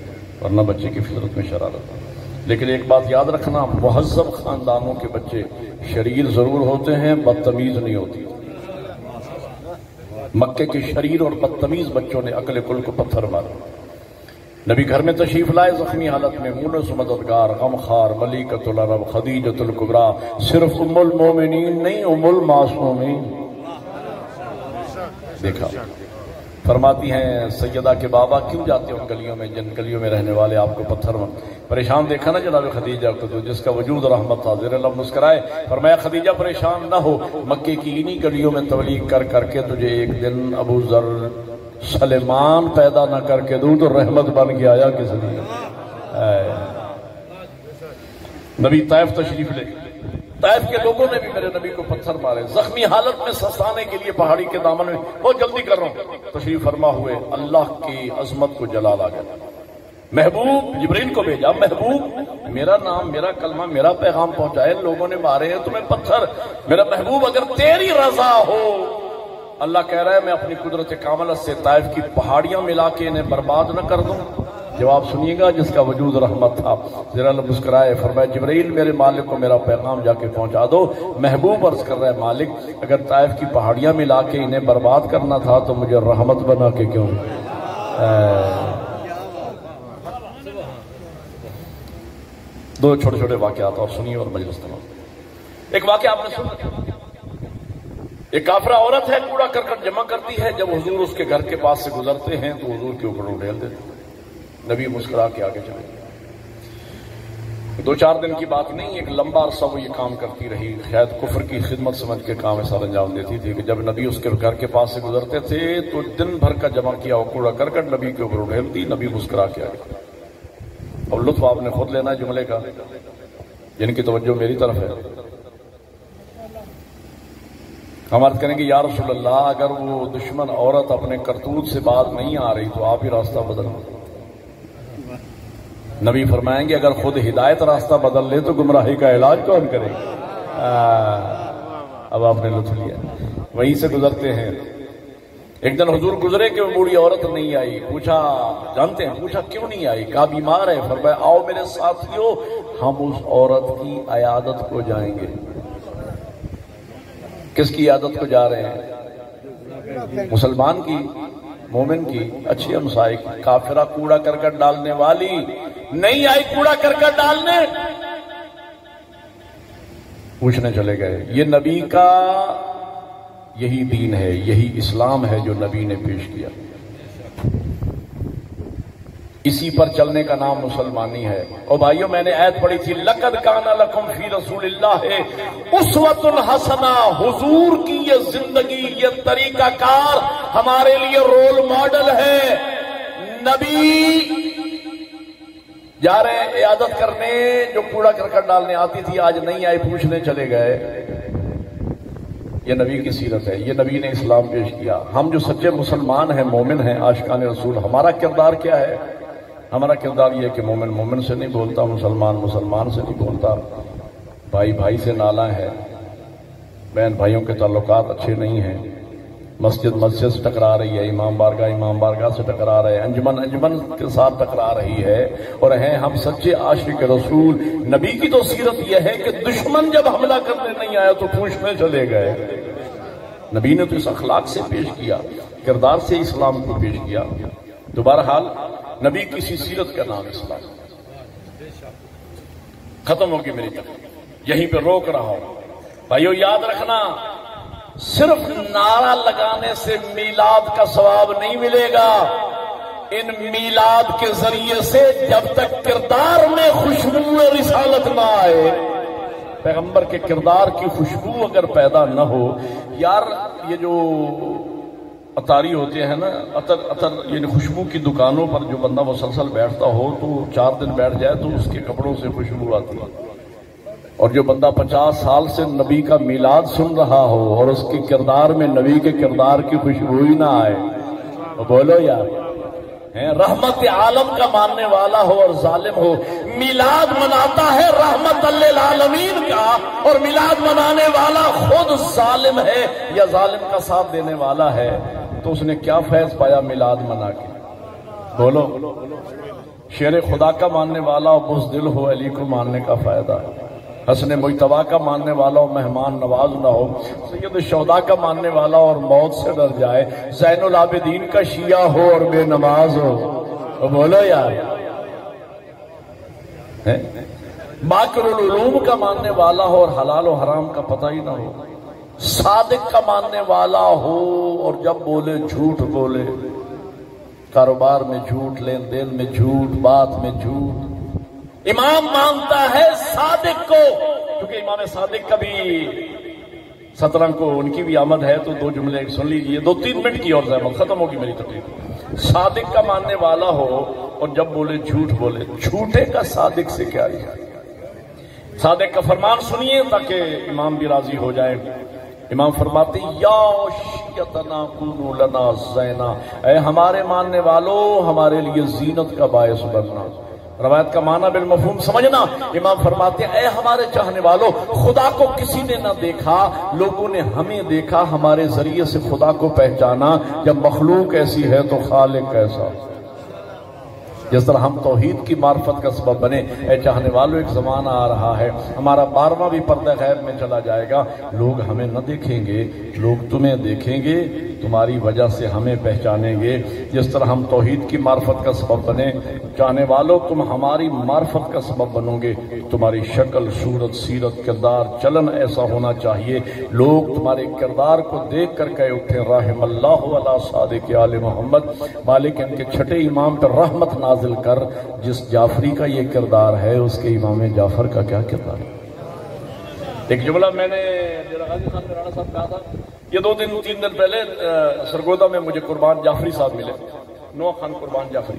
ورنہ بچے کی فطرت میں شرارت ہے۔ لیکن ایک بات یاد رکھنا، مہذب خاندانوں کے بچے شریر ضرور ہوتے ہیں، بدتمیز نہیں ہوتی۔ مکے کے شریر اور بدتمیز بچوں نے عقل کل کو پتھر مارا. نبی گھر میں تشریف لائے زخمی حالت میں، مونس مددگار غمخوار ملیکۃ العرب خدیجۃ الکبریٰ، صرف ام المومنین نہیں، ام المعصومین. دیکھا فرماتی ہیں سیدہ کے بابا کیوں جاتے ہیں ان گلیوں میں جن گلیوں میں رہنے والے آپ کو پتھر پریشان دیکھا نا جناب خدیجہ کو، تو جس کا وجود رحمت تھا، زیر لب مسکرائے، فرمایا خدیجہ پریشان نہ ہو، مکے کی انہی گلیوں میں تبلیغ کر کر کے تجھے ایک دن ابو ذر سلیمان پیدا نہ کر کے دوں تو رحمت بن کے آیا کس لیے. نبی طائف تشریف لے، طائف کے لوگوں نے بھی میرے نبی کو پتھر مارے، زخمی حالت میں سنسانے کے لیے پہاڑی کے دامن میں، بہت جلدی کر رہا ہوں، تشریف فرما ہوئے. اللہ کی عظمت کو جلال آ گیا. محبوب جبریل کو بھیجا، محبوب میرا نام میرا کلمہ میرا پیغام پہنچائے، لوگوں نے مارے ہیں تمہیں پتھر، میرا محبوب اگر تیری رضا ہو. اللہ کہہ رہا ہے میں اپنی قدرت کاملت سے طائف کی پہاڑیاں ملا کے انہیں برباد نہ کر دوں. جواب سنیے گا جس کا وجود رحمت تھا. ذرا مسکرائے، فرمایا جبرائیل میرے مالک کو میرا پیغام جا کے پہنچا دو. محبوب عرض کر رہا ہے مالک اگر طائف کی پہاڑیاں ملا کے انہیں برباد کرنا تھا تو مجھے رحمت بنا کے کیوں. دو چھوٹے چھوٹے واقعات اور سنیے اور مجلس تمام. ایک واقعہ آپ نے سنا، ایک کافرہ عورت ہے، کوڑا کرکٹ جمع کرتی ہے، جب حضور اس کے گھر کے پاس سے گزرتے ہیں تو حضور کے اوپر ڈھیل دیتے ہیں. نبی مسکرا کے آگے چلے. 2-4 دن کی بات نہیں، ایک لمبا عرصہ وہ یہ کام کرتی رہی. شاید کفر کی خدمت سمجھ کے کام ایسا انجام دیتی تھی کہ جب نبی اس کے گھر کے پاس سے گزرتے تھے تو دن بھر کا جمع کیا وہ کوڑا کرکٹ نبی کے اوپر ڈھیلتی. نبی مسکرا کے آگے. اور لطف آپ نے خود لینا ہے جملے کا، جن کی توجہ میری طرف ہے. ہم عرض کریں گے یا رسول اللہ اگر وہ دشمن عورت اپنے کرتوت سے بات نہیں آ رہی تو آپ ہی راستہ بدل. نبی فرمائیں گے اگر خود ہدایت راستہ بدل لے تو گمراہی کا علاج کون کرے گا. اب آپ نے لطف لیا. وہیں سے گزرتے ہیں. ایک دن حضور گزرے کہ وہ بوڑھی عورت نہیں آئی. پوچھا جانتے ہیں پوچھا کیوں نہیں آئی؟ کہا بیمار ہے. فرمایا آؤ میرے ساتھیو ہم اس عورت کی عیادت کو جائیں گے. کس کی عیادت کو جا رہے ہیں؟ مسلمان کی، مومن کی، اچھے ہمسائے کی. کافرہ کوڑا کرکٹ ڈالنے والی نہیں آئی کوڑا کرکٹ ڈالنے. پوچھنے چلے گئے. یہ نبی کا یہی دین ہے، یہی اسلام ہے جو نبی نے پیش کیا. اسی پر چلنے کا نام مسلمانی ہے. اور بھائیوں میں نے آیت پڑھی تھی لَقَدْ كَانَ لَكُمْ فِي رَسُولِ اللَّهِ أُسْوَةٌ حَسَنَةٌ. حضور کی یہ زندگی، یہ طریقہ کار ہمارے لیے رول ماڈل ہے. نبی جا رہے ہیں عیادت کرنے، جو کوڑا کرکٹ ڈالنے آتی تھی آج نہیں آئی، پوچھنے چلے گئے. یہ نبی کی سیرت ہے، یہ نبی نے اسلام پیش کیا. ہم جو سچے مسلمان ہیں، مومن ہیں، عاشقان رسول، ہمارا کردار کیا ہے؟ ہمارا کردار یہ ہے کہ مومن مومن سے نہیں بولتا، مسلمان مسلمان سے نہیں بولتا، بھائی بھائی سے نالا ہے، بہن بھائیوں کے تعلقات اچھے نہیں ہیں، مسجد مسجد سے ٹکرا رہی ہے، امام بارگاہ سے ٹکرا رہے ہیں، انجمن انجمن کے ساتھ ٹکرا رہی ہے. اور ہیں ہم سچے عاشق رسول. نبی کی تو سیرت یہ ہے کہ دشمن جب حملہ کرنے نہیں آیا تو پوچھنے چلے گئے. نبی نے تو اس اخلاق سے پیش کیا، کردار سے اسلام کو پیش کیا. تو بہرحال نبی کسی سیرت کا نام اسلام. ختم ہوگی میری تقریر، یہیں پہ روک رہا ہوں. بھائیو یاد رکھنا صرف نعرہ لگانے سے میلاد کا ثواب نہیں ملے گا. ان میلاد کے ذریعے سے جب تک کردار میں خوشبو رسالت نہ آئے، پیغمبر کے کردار کی خوشبو اگر پیدا نہ ہو. یار یہ جو عطاری ہوتے ہیں نا، عطر یعنی خوشبو کی دکانوں پر جو بندہ مسلسل بیٹھتا ہو تو 4 دن بیٹھ جائے تو اس کے کپڑوں سے خوشبو آتی ہے. اور جو بندہ 50 سال سے نبی کا میلاد سن رہا ہو اور اس کے کردار میں نبی کے کردار کی خوشبو ہی نہ آئے تو بولو یار. رحمت عالم کا ماننے والا ہو اور ظالم ہو، میلاد مناتا ہے رحمت للعالمین کا، اور میلاد منانے والا خود ظالم ہے یا ظالم کا ساتھ دینے والا ہے، تو اس نے کیا فیض پایا میلاد منا کے؟ بولو. شیر خدا کا ماننے والا اور بزدل ہو، علی کو ماننے کا فائدہ ہے. حسن مجتبیٰ کا ماننے والا اور مہمان نواز نہ ہو، سید الشہداء کا ماننے والا اور موت سے ڈر جائے، زین العابدین کا شیعہ ہو اور بے نماز ہو، بولو یار، باقر العلوم کا ماننے والا ہو اور حلال و حرام کا پتہ ہی نہ ہو، صادق کا ماننے والا ہو اور جب بولے جھوٹ بولے، کاروبار میں جھوٹ، لین دین میں جھوٹ، بات میں جھوٹ۔ امام مانتا ہے صادق کو، کیونکہ امام صادق کا بھی 17 کو ان کی بھی آمد ہے، تو 2 جملے سن لیجئے، 2-3 منٹ کی اور زحمت، ختم ہوگی میری تقریر۔ صادق کا ماننے والا ہو اور جب بولے جھوٹ بولے، جھوٹے کا صادق سے کیا ہے؟ صادق کا فرمان سنیے تاکہ امام بھی راضی ہو جائے۔ امام فرماتے یا شیعتنا کونوا لنا زینا، اے ہمارے ماننے والو ہمارے لیے زینت کا باعث بننا۔ روایت کا معنی بالمفہوم سمجھنا۔ امام فرماتے ہیں اے ہمارے چاہنے والو، خدا کو کسی نے نہ دیکھا، لوگوں نے ہمیں دیکھا، ہمارے ذریعے سے خدا کو پہچانا۔ جب مخلوق ایسی ہے تو خالق کیسا؟ جس طرح ہم توحید کی معرفت کا سبب بنے، اے چاہنے والوں ایک زمانہ آ رہا ہے، ہمارا 12واں بھی پردہ غیب میں چلا جائے گا، لوگ ہمیں نہ دیکھیں گے، لوگ تمہیں دیکھیں گے، تمہاری وجہ سے ہمیں پہچانیں گے۔ جس طرح ہم توحید کی معرفت کا سبب بنے، چاہنے والوں تم ہماری معرفت کا سبب بنو گے، تمہاری شکل، صورت، سیرت، کردار، چلن ایسا ہونا چاہیے، لوگ تمہارے کردار کو دیکھ کر کہہ اٹھے رحم اللہ علی صادق آل محمد، مالک ان کے چھٹے امام پر رحمت نازل کر، جس جعفری کا یہ کردار ہے اس کے امام جعفر کا کیا کردار ہے؟ ایک جملہ میں نے ڈیرہ غازی خان رانا صاحب کہا تھا، یہ 2-3 دن پہلے سرگودا میں مجھے قربان جعفری صاحب ملے، نوح خان قربان جعفری،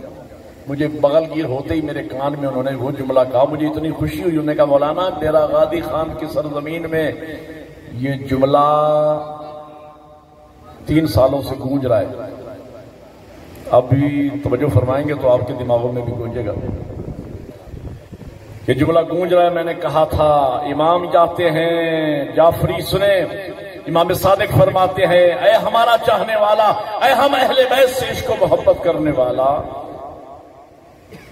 مجھے بغل گیر ہوتے ہی میرے کان میں انہوں نے وہ جملہ کہا، مجھے اتنی خوشی ہوئی، انہوں نے کہا مولانا ڈیرہ غازی خان کی سرزمین میں یہ جملہ 3 سالوں سے گونج رہا ہے، اب بھی توجہ فرمائیں گے تو آپ کے دماغوں میں بھی گونجے گا۔ یہ جملہ گونج رہا ہے، میں نے کہا تھا امام جاتے ہیں، جعفری سنیں، امام صادق فرماتے ہیں اے ہمارا چاہنے والا، اے ہم اہل بیت سے عشق و محبت کرنے والا،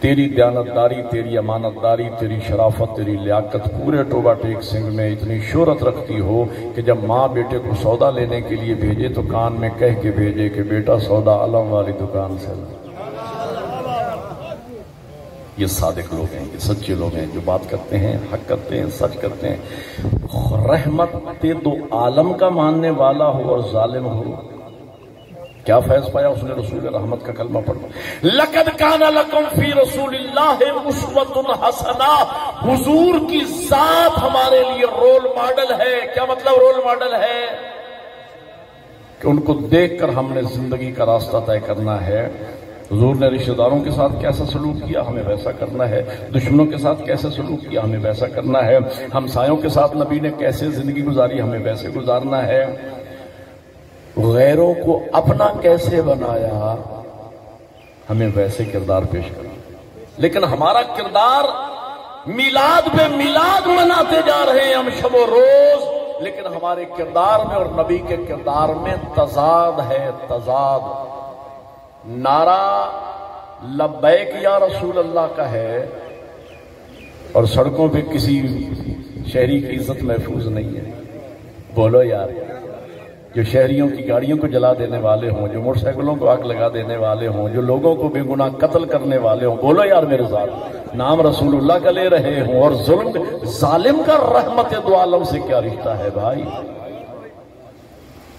تیری دیانتداری، تیری امانت داری، تیری شرافت، تیری لیاقت پورے ٹوبا ٹیک سنگھ میں اتنی شہرت رکھتی ہو کہ جب ماں بیٹے کو سودا لینے کے لیے بھیجے تو کان میں کہہ کے بھیجے کہ بیٹا سودا علم والی دکان سے لا۔ یہ صادق لوگ ہیں، یہ سچے لوگ ہیں، جو بات کرتے ہیں، حق کرتے ہیں، سچ کرتے ہیں۔ رحمت 2 عالم کا ماننے والا ہو اور ظالم ہو، کیا فیض پایا اس نے رسول رحمت کا کلمہ پڑھا۔ لَقَدْ كَانَ لَكُمْ فِي رَسُولِ اللَّهِ أُسْوَةٌ حَسَنَةٌ، حضور کی ذات ہمارے لیے رول ماڈل ہے۔ کیا مطلب رول ماڈل ہے؟ کہ ان کو دیکھ کر ہم نے زندگی کا راستہ طے کرنا ہے۔ حضور نے رشتہ داروں کے ساتھ کیسا سلوک کیا، ہمیں ویسا کرنا ہے۔ دشمنوں کے ساتھ کیسا سلوک کیا، ہمیں ویسا کرنا ہے۔ ہمسایوں کے ساتھ نبی نے کیسے زندگی گزاری، ہمیں ویسے گزارنا ہے۔ غیروں کو اپنا کیسے بنایا، ہمیں ویسے کردار پیش کرنا۔ لیکن ہمارا کردار میلاد پہ میلاد مناتے جا رہے ہیں ہم شب و روز، لیکن ہمارے کردار میں اور نبی کے کردار میں تضاد ہے، تضاد۔ نعرہ لبیک یا رسول اللہ کا ہے اور سڑکوں پہ کسی شہری کی عزت محفوظ نہیں ہے۔ بولو یار، جو شہریوں کی گاڑیوں کو جلا دینے والے ہوں، جو موٹر سائیکلوں کو آگ لگا دینے والے ہوں، جو لوگوں کو بے گناہ قتل کرنے والے ہوں، بولو یار میرے ساتھ، نام رسول اللہ کا لے رہے ہوں اور ظالم کا رحمت 2 عالم سے کیا رشتہ ہے بھائی؟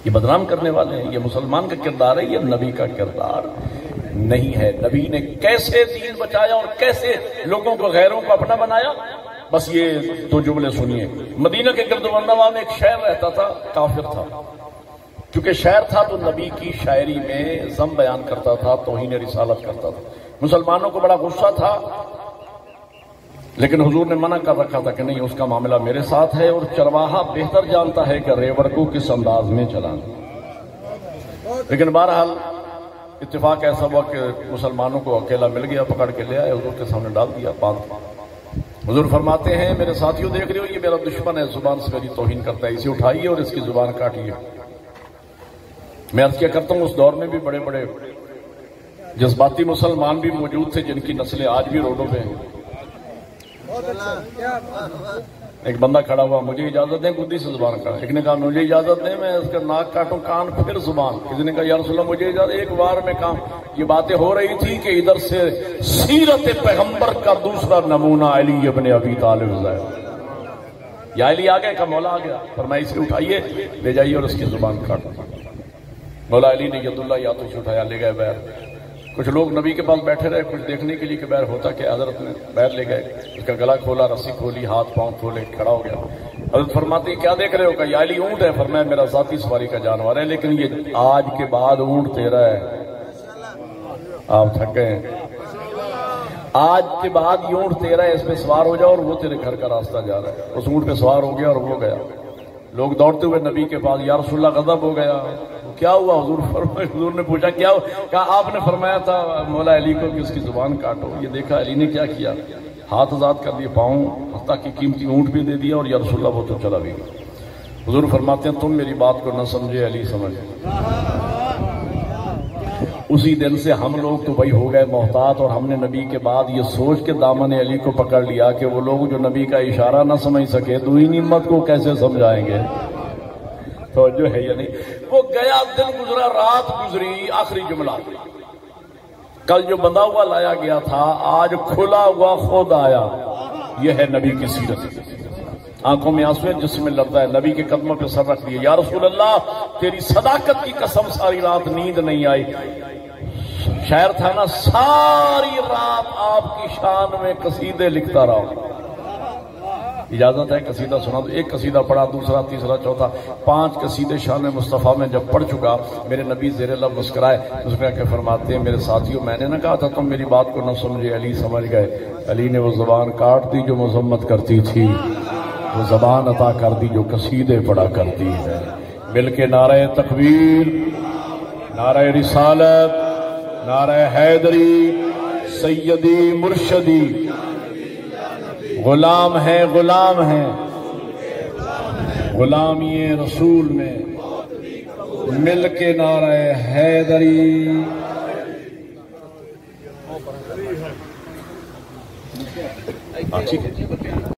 یہ بدنام کرنے والے ہیں۔ یہ مسلمان کا کردار ہے، یہ نبی کا کردار نہیں ہے۔ نبی نے کیسے دین بچایا اور کیسے لوگوں کو، غیروں کو اپنا بنایا، بس یہ 2 جملے سنیے۔ مدینہ کے گرد و نواح میں ایک شاعر رہتا تھا، کافر تھا، کیونکہ شاعر تھا تو نبی کی شاعری میں ذم بیان کرتا تھا، توہین رسالت کرتا تھا۔ مسلمانوں کو بڑا غصہ تھا، لیکن حضور نے منع کر رکھا تھا کہ نہیں، اس کا معاملہ میرے ساتھ ہے، اور چرواہا بہتر جانتا ہے کہ ریوڑ کو کس انداز میں چلانا۔ لیکن بہرحال اتفاق ایسا ہوا کہ مسلمانوں کو اکیلا مل گیا، پکڑ کے لے آئے، حضور کے سامنے ڈال دیا، باندھ۔ حضور فرماتے ہیں میرے ساتھیوں دیکھ رہے ہو، یہ میرا دشمن ہے، زبان سے میری توہین کرتا ہے، اسے اٹھائیے اور اس کی زبان کاٹیے۔ میں عرض کیا کرتا ہوں اس دور میں بھی بڑے بڑے جذباتی مسلمان بھی موجود تھے، جن کی نسلیں آج بھی روڈوں پہ ہیں۔ ایک بندہ کھڑا ہوا، مجھے اجازت دیں خود ہی سے زبان کاٹا۔ ایک نے کہا مجھے اجازت دیں میں اس کا ناک کاٹوں کان پھر زبان۔ کسی نے کہا یا رسول اللہ مجھے اجازت، ایک بار میں کام۔ یہ باتیں ہو رہی تھی کہ ادھر سے سیرت پیغمبر کا دوسرا نمونہ علی ابن ابی طالب ہے۔ یا علی آ گئے، کا مولا آ گیا، فرمایا اسے اٹھائیے لے جائیے اور اس کی زبان کاٹو۔ مولا علی نے ید اللہ یا تو اٹھایا، لے گئے بیر۔ کچھ لوگ نبی کے پاس بیٹھے رہے کچھ دیکھنے کے لیے کہ بیر ہوتا کہ حضرت نے بیر لے گئے، اس کا گلا کھولا، رسی کھولی، ہاتھ پاؤں کھولے، کھڑا ہو گیا۔ حضرت فرماتے ہیں کیا دیکھ رہے ہو؟ کہ یا علی اونٹ ہے۔ فرمایا میرا ذاتی سواری کا جانور ہے، لیکن یہ آج کے بعد اونٹ تیرا ہے۔ آپ تھک گئے ہیں، آج کے بعد یہ اونٹ تیرا ہے، اس پہ سوار ہو جاؤ اور وہ تیرے گھر کا راستہ جا رہا ہے۔ اس اونٹ پہ سوار ہو گیا اور وہ گیا۔ لوگ دوڑتے ہوئے نبی کے پاس، یا رسول اللہ غضب ہو گیا، کیا ہوا حضور؟ حضور نے پوچھا کیا ہوا؟ کہا آپ نے فرمایا تھا مولا علی کو کہ اس کی زبان کاٹو۔ یہ دیکھا علی نے کیا کیا، ہاتھ آزاد کر دیے، پاؤں حتیٰ کہ قیمتی اونٹ بھی دے دیا، اور یا رسول اللہ وہ تو چلا بھی گیا۔ حضور فرماتے ہیں تم میری بات کو نہ سمجھے، علی سمجھے۔ اسی دن سے ہم لوگ تو بھائی ہو گئے محتاط، اور ہم نے نبی کے بعد یہ سوچ کے دامن علی کو پکڑ لیا کہ وہ لوگ جو نبی کا اشارہ نہ سمجھ سکے دوئی نعمت کو کیسے سمجھائیں گے۔ توجہ ہے یا نہیں؟ وہ گیا، دن گزرا، رات گزری، آخری جملہ کل جو بندھا ہوا لایا گیا تھا آج کھلا ہوا خود آیا۔ یہ ہے نبی کی سیرت۔ آنکھوں میں آنسو ہے، جسم میں لرزہ ہے، نبی کے قدموں پہ سر رکھ دیے، یا رسول اللہ تیری صداقت کی قسم ساری رات نیند نہیں آئی۔ شاعر تھا نا، ساری رات آپ کی شان میں قصیدے لکھتا رہا۔ اجازت ہے قصیدہ سنا تو ایک قصیدہ پڑھا، دوسرا، تیسرا، چوتھا، 5 قصیدے شان مصطفیٰ میں جب پڑھ چکا، میرے نبی زیر لب مسکرائے، اس میں کہ فرماتے ہیں میرے ساتھیوں میں نے نہ کہا تھا تم میری بات کو نہ سمجھے، علی سمجھ گئے۔ علی نے وہ زبان کاٹ دی جو مذمت کرتی تھی، وہ زبان عطا کر دی جو قصیدے پڑھا کرتی ہے۔ مل کے نعرہ تکبیر، نعرہ رسالت، نعرہ حیدری، سیدی مرشدی، غلام ہے غلام ہے غلامی رسول میں، مل کے نعرہ حیدری۔ ٹھیک ہے۔